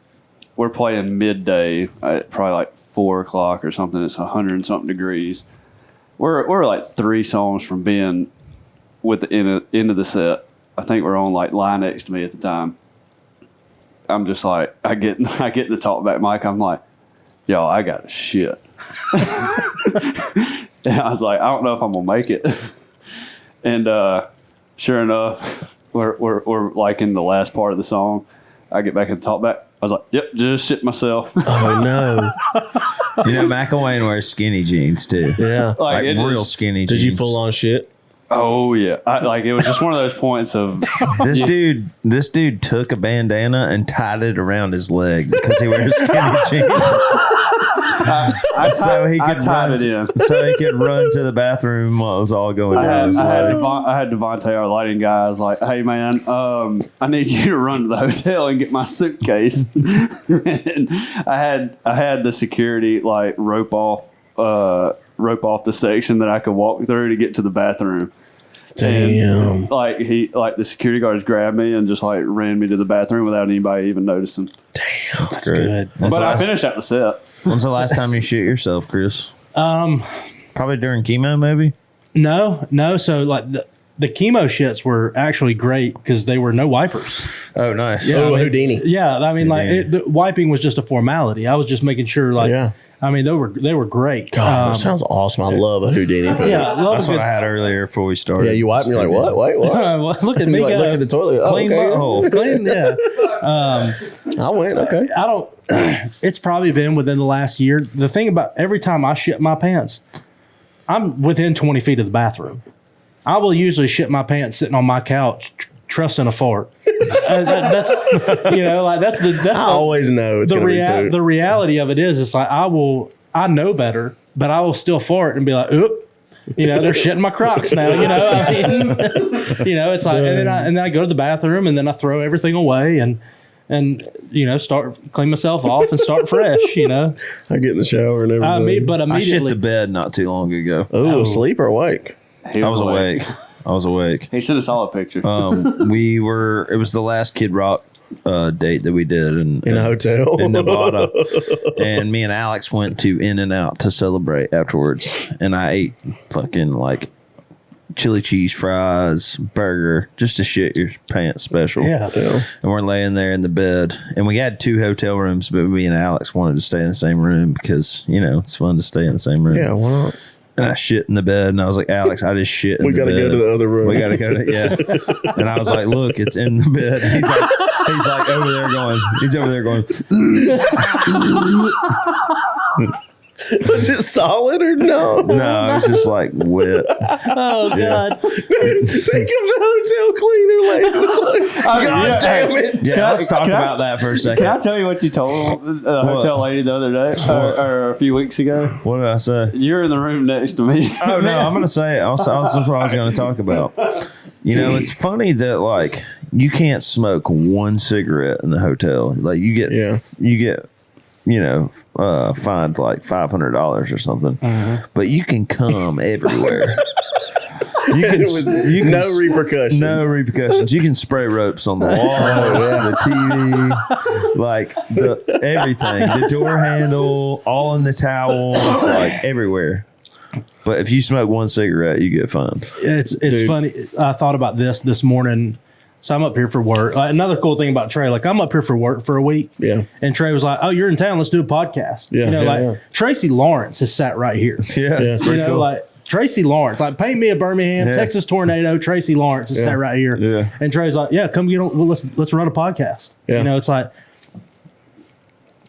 We're playing midday at probably like 4 o'clock or something. It's 100 and something degrees. We're like 3 songs from being with the end of the set. I think we're on like line next to me at the time. I'm just like, I get the talkback mic. I'm like, yo, I got shit. And I was like, I don't know if I'm gonna make it. And sure enough, we're like in the last part of the song. I get back in the talkback. I was like, yep, just shit myself. Oh no. Mcilwain wears skinny jeans too. Yeah. Like real skinny jeans. Did you full on shit? Oh yeah. It was just one of those points of this dude took a bandana and tied it around his leg because he wears skinny jeans. So he could run to the bathroom while it was all going down. I had Devontae, our lighting guy. I was like, "Hey man, I need you to run to the hotel and get my suitcase." And I had the security like rope off the section that I could walk through to get to the bathroom. Damn. And, the security guards grabbed me and just like ran me to the bathroom without anybody even noticing. Damn. That's good. But I finished out the set. When's the last time you shit yourself, Chris? Probably during chemo, maybe? No. So like the chemo shits were actually great because they were no wipers. Oh, nice. Yeah, Houdini. Yeah, I mean, the wiping was just a formality. I was just making sure, I mean, they were great. God, that sounds awesome. I love a Houdini. Yeah, that's what I had earlier before we started. Yeah, you wipe and you're like, what? Wait, what? Well, look at me. Like, look at the toilet. Clean butthole. Clean, yeah. I went, okay. I don't. It's probably been within the last year. The thing about every time I shit my pants, I'm within 20 feet of the bathroom. I will usually shit my pants sitting on my couch, trusting a fart. That's I always know it's the reality of it is, it's like I know better, but I will still fart and be like, oop. They're shitting my Crocs now. I mean, it's like, and then I go to the bathroom and then I throw everything away and start clean myself off and start fresh. I get in the shower and everything. But I shit immediately, the bed not too long ago. Oh, asleep or awake? I was awake. I was awake. He sent us all a picture. It was the last Kid Rock date that we did in a hotel in Nevada, and me and Alex went to In-N-Out to celebrate afterwards, and I ate fucking like chili cheese fries, burger, just to shit your pants special. Yeah. And we're laying there in the bed, and we had 2 hotel rooms, but me and Alex wanted to stay in the same room because it's fun to stay in the same room. Yeah, why not? And I shit in the bed, and I was like, Alex, I just shit in the bed. We got to go to the other room. We got to go to, yeah. And I was like, look, it's in the bed. He's like over there going. Was it solid or no? No, it was just like wet. oh God! Think of the hotel cleaner lady. It's like, God damn it! Yeah, let's talk about that for a second. Can I tell you what you told the hotel lady the other day or a few weeks ago? What did I say? You're in the room next to me. Oh no, I'm gonna say it. That's what I was gonna talk about. It's funny that like you can't smoke one cigarette in the hotel. Like you get fined like $500 or something, but you can come everywhere. You can no repercussions. No repercussions. You can spray ropes on the walls, the TV, like everything, the door handle, all in the towels, like everywhere. But if you smoke one cigarette, you get fined. It's funny. I thought about this morning. So I'm up here for work. Another cool thing about Trey, I'm up here for work for a week. Yeah. And Trey was like, "Oh, you're in town. Let's do a podcast." Yeah. Tracy Lawrence has sat right here. Yeah. It's pretty cool. Tracy Lawrence, paint me a Birmingham, Texas tornado. Tracy Lawrence has sat right here. Yeah. And Trey's like, "Yeah, come get on. Let's run a podcast." Yeah. It's like,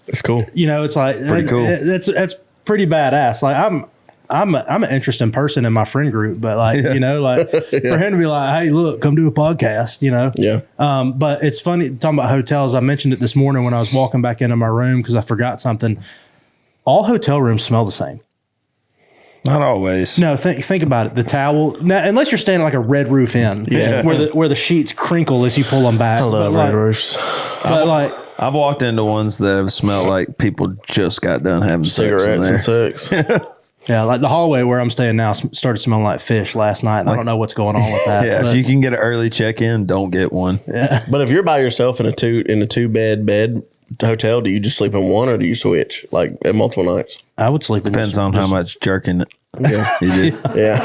it's cool. It's like pretty cool. That's pretty badass. I'm an interesting person in my friend group, but for him to be like, "Hey, look, come do a podcast," Yeah. But it's funny talking about hotels. I mentioned it this morning when I was walking back into my room because I forgot something. All hotel rooms smell the same. Not always. No, think about it. The towel, now, unless you're staying like a red roof inn, where the sheets crinkle as you pull them back. I love red roofs. But like, I've walked into ones that have smelled like people just got done having Cigarettes and sex in there. sex. yeah, like the hallway where I'm staying now started smelling like fish last night. And I don't know what's going on with that. Yeah, but if you can get an early check-in, don't get one. But if you're by yourself in a two bed hotel, do you just sleep in one or do you switch like at multiple nights? I would sleep in Depends on how much jerking Yeah. you do. Yeah.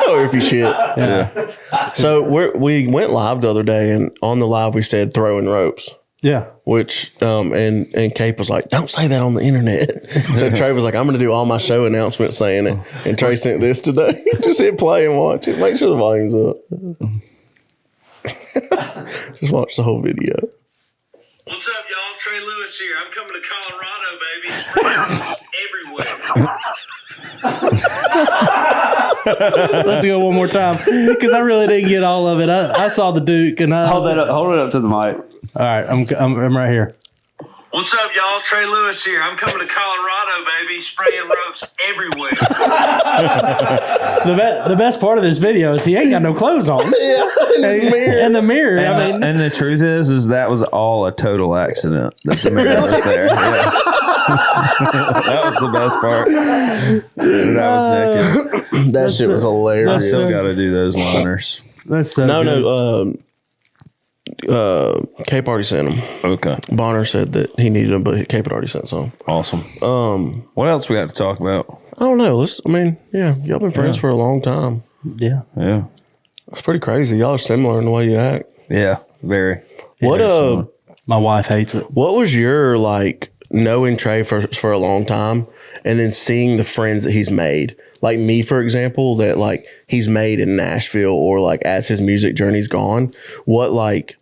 Or if you shit. Yeah. So we went live the other day, and on the live we said throwing ropes. Yeah. Which and Cape was like, don't say that on the internet. So Trey was like, I'm going to do all my show announcements saying it. And Trey sent this today. Just hit play and watch it. Make sure the volume's up. Just watch the whole video. What's up, y'all? Trey Lewis here. I'm coming to Colorado, baby. Spring everywhere. Let's go one more time because I really didn't get all of it. I saw the Duke and Hold it up to the mic. All right, I'm right here. What's up, y'all? Trey Lewis here. I'm coming to Colorado, baby. Spraying ropes everywhere. The best part of this video is he ain't got no clothes on. In the mirror. And the truth is that was all a total accident that the mirror was there. Yeah. That was the best part. Dude, I was naked. That shit was hilarious. I still got to do those liners. That's so No, Cape already sent him. Okay. Bonner said that he needed them, but Cape had already sent some. Awesome. What else we got to talk about? I don't know. Y'all been friends for a long time. Yeah. Yeah. It's pretty crazy. Y'all are similar in the way you act. Yeah. Very. What Very similar. My wife hates it. What was your like knowing Trey for a long time and then seeing the friends that he's made? Like me, for example, that like he's made in Nashville or like as his music journey's gone. What like,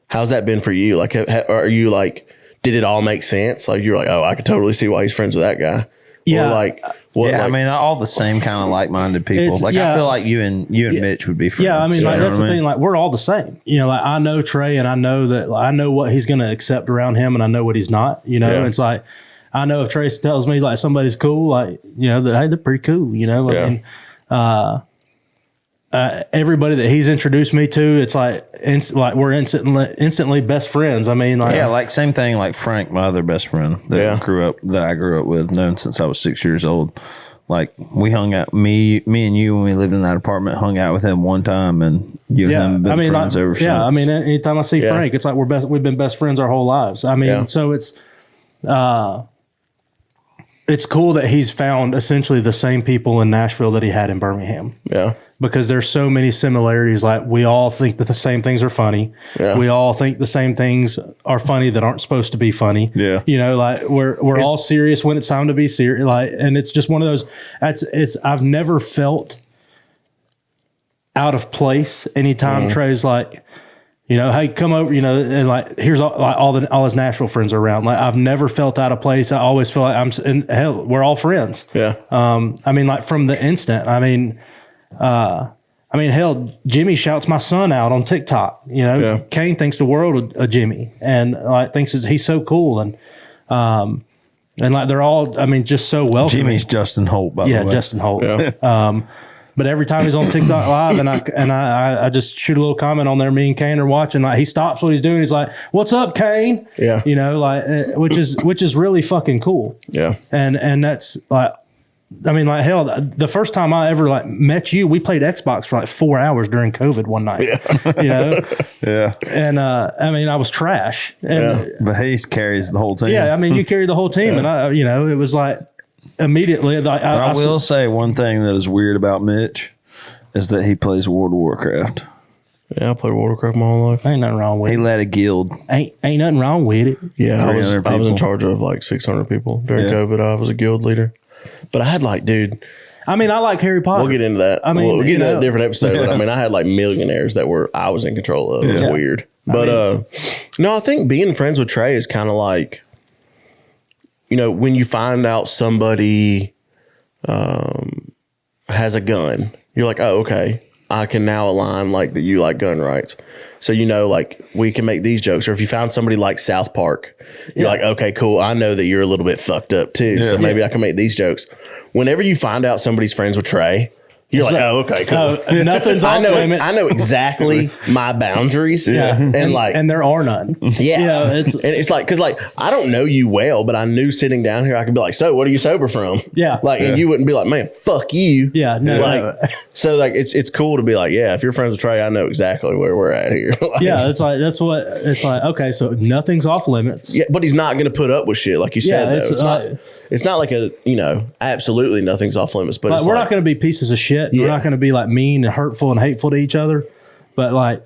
how's that been for you? Like, are you like, did it all make sense? Like you're like, oh, I could totally see why he's friends with that guy. Yeah. Or like, what, Yeah, like, I mean, all the same kind of like-minded people. It's- Like, yeah. I feel like you and Mitch would be friends. Yeah, I mean, like, You know that's what the I mean? thing. Like, we're all the same. You know, like I know Trey, and I know that I know what he's going to accept around him, and I know what he's not. You know, Yeah. it's like I know if Trey tells me like somebody's cool, like you know that hey, they're pretty cool. You know, Yeah. I mean, everybody that he's introduced me to, it's like we're instantly best friends. I mean, like Yeah, like same thing. Like Frank, my other best friend that I grew up with, known since I was 6 years old. Like we hung out, me and you when we lived in that apartment, hung out with him one time, and you and him have been friends ever since. Yeah, I mean, anytime I see Frank, it's like we've been best friends our whole lives. I mean, so it's cool that he's found essentially the same people in Nashville that he had in Birmingham. yeah. Because there's so many similarities. Like we all think that the same things are funny. Yeah. We all think the same things are funny that aren't supposed to be funny. Yeah. You know, like we're all serious when it's time to be serious. Like, and it's just one of those. I've never felt out of place anytime Trey's like, you know, hey, come over. You know, and like here's all his Nashville friends are around. Like I've never felt out of place. I always feel like hell, we're all friends. Yeah. I mean, like from the instant. I mean, hell, Jimmy shouts my son out on TikTok. You know, Yeah. Kane thinks the world of Jimmy, and like thinks that he's so cool, and like they're all, I mean, just so welcoming. Jimmy's Justin Holt, by the way. Justin Holt. Yeah. But every time he's on TikTok live, and I just shoot a little comment on there. Me and Kane are watching. Like he stops what he's doing. He's like, "What's up, Kane?" Yeah. You know, like which is really fucking cool. Yeah. And that's like, I mean, like hell, the first time I ever like met you, we played Xbox for like 4 hours during COVID one night. You know, Yeah. and I mean, I was trash. And But Hayes carries the whole team. yeah, I mean, you carried the whole team, and I, you know, it was like immediately. Like, I will say one thing that is weird about Mitch is that he plays World of Warcraft. Yeah, I played World of Warcraft my whole life. Ain't nothing wrong with He it. led a guild. Ain't nothing wrong with it. Yeah, I was 300 in people. charge of like 600 people during Yeah. COVID. I was a guild leader, but I had like, dude, I mean, I like Harry Potter. we'll get into that. I mean, we'll get you into that know. in a different episode. But I mean, I had like millionaires that I was in control of. It was Yeah. weird, but no, I think being friends with Trey is kind of like, you know, when you find out somebody has a gun, you're like, oh, okay. I can now align like that you like gun rights. So, like we can make these jokes. Or if you found somebody like South Park, you're like, okay, cool. I know that you're a little bit fucked up too. So maybe I can make these jokes. Whenever you find out somebody's friends with Trey, you're like, oh, okay, cool. Nothing's off limits. I know exactly my boundaries. And there are none. Yeah. It's like, because like, I don't know you well, but I knew sitting down here, I could be like, so what are you sober from? Yeah. Like, and you wouldn't be like, man, fuck you. Yeah. No. Like, so like, it's cool to be like, yeah, if you're friends with Trey, I know exactly where we're at here. Like, yeah. It's like, okay, so nothing's off limits. Yeah. But he's not going to put up with shit. Like you said, though. It's not like absolutely nothing's off limits, but we're not going to be pieces of shit. Yeah. We're not going to be like mean and hurtful and hateful to each other, but like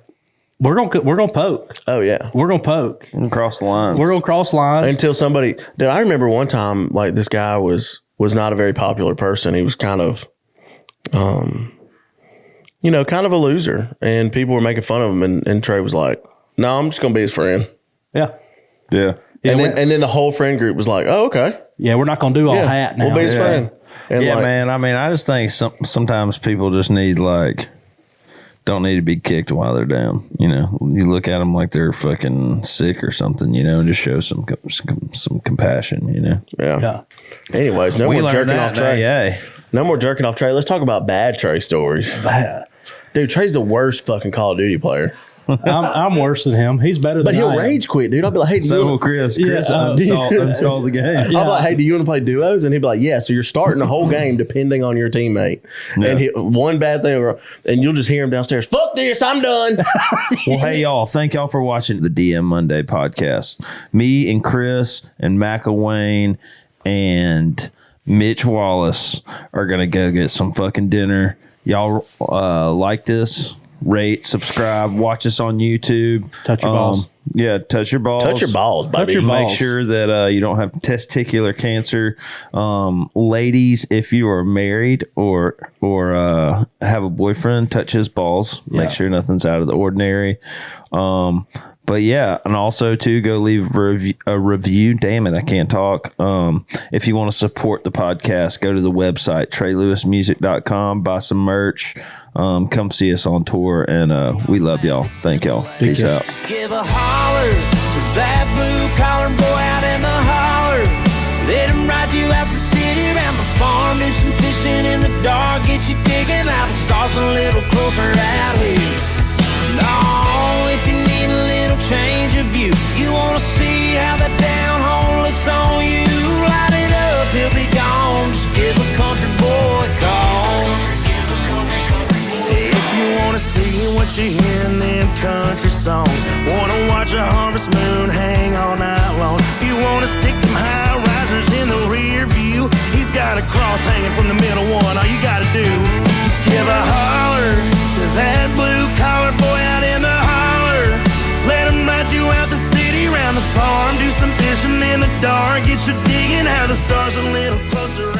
we're gonna poke. Oh yeah, we're gonna poke. We're gonna cross the lines. We're gonna cross lines until somebody. Dude, I remember one time like this guy was not a very popular person. He was kind of, kind of a loser, and people were making fun of him. And Trey was like, "No, I'm just gonna be his friend." Yeah, yeah. And then the whole friend group was like, "Oh, okay, yeah, we're not gonna do all hat now. We'll be his friend." And man. I mean, I just think sometimes people just need don't need to be kicked while they're down. You look at them like they're fucking sick or something. And just show some compassion. Yeah. Anyways, no more jerking off Trey. Yeah. No more jerking off Trey. Let's talk about bad Trey stories. Bad. Dude, Trey's the worst fucking Call of Duty player. I'm worse than him. He's better than I am. But he'll rage quit, dude. I'll be like, hey, Chris uninstall the game. I'll be like, hey, do you want to play duos? And he'll be like, yeah. So you're starting the whole game depending on your teammate. Yeah. And one bad thing, and you'll just hear him downstairs, fuck this, I'm done. Well, hey, y'all. Thank y'all for watching the DM Monday podcast. Me and Chris and Mcilwain and Mitch Wallace are going to go get some fucking dinner. Y'all like this? Rate, subscribe, watch us on YouTube. Touch your balls. Yeah, touch your balls. Touch your balls, baby. Touch your balls. Make sure that you don't have testicular cancer. Ladies, if you are married or have a boyfriend, touch his balls. Yeah. Make sure nothing's out of the ordinary. But yeah, and also too, go leave a review. Damn it, I can't talk. If you want to support the podcast, go to the website, TreyLewisMusic.com, buy some merch. Come see us on tour, and we love y'all. Thank y'all. Peace out. Give a holler to that blue collar boy out in the holler. Let him ride you out the city, around the farm, do some fishing in the dark, get you digging out the stars a little closer out here. No, if you need a little change of view, you want to see how that down home looks on you, light it up, he'll be gone. Just give a country boy a call. If you want to see what you hear in them country songs, want to watch a harvest moon hang all night long, if you want to stick them high risers in the rear view, he's got a cross hanging from the middle one. All you got to do, just give a holler to that blue collar boy out in the holler. Let him ride you out the city, round the farm, do some fishing in the dark, get you digging how the stars a little closer.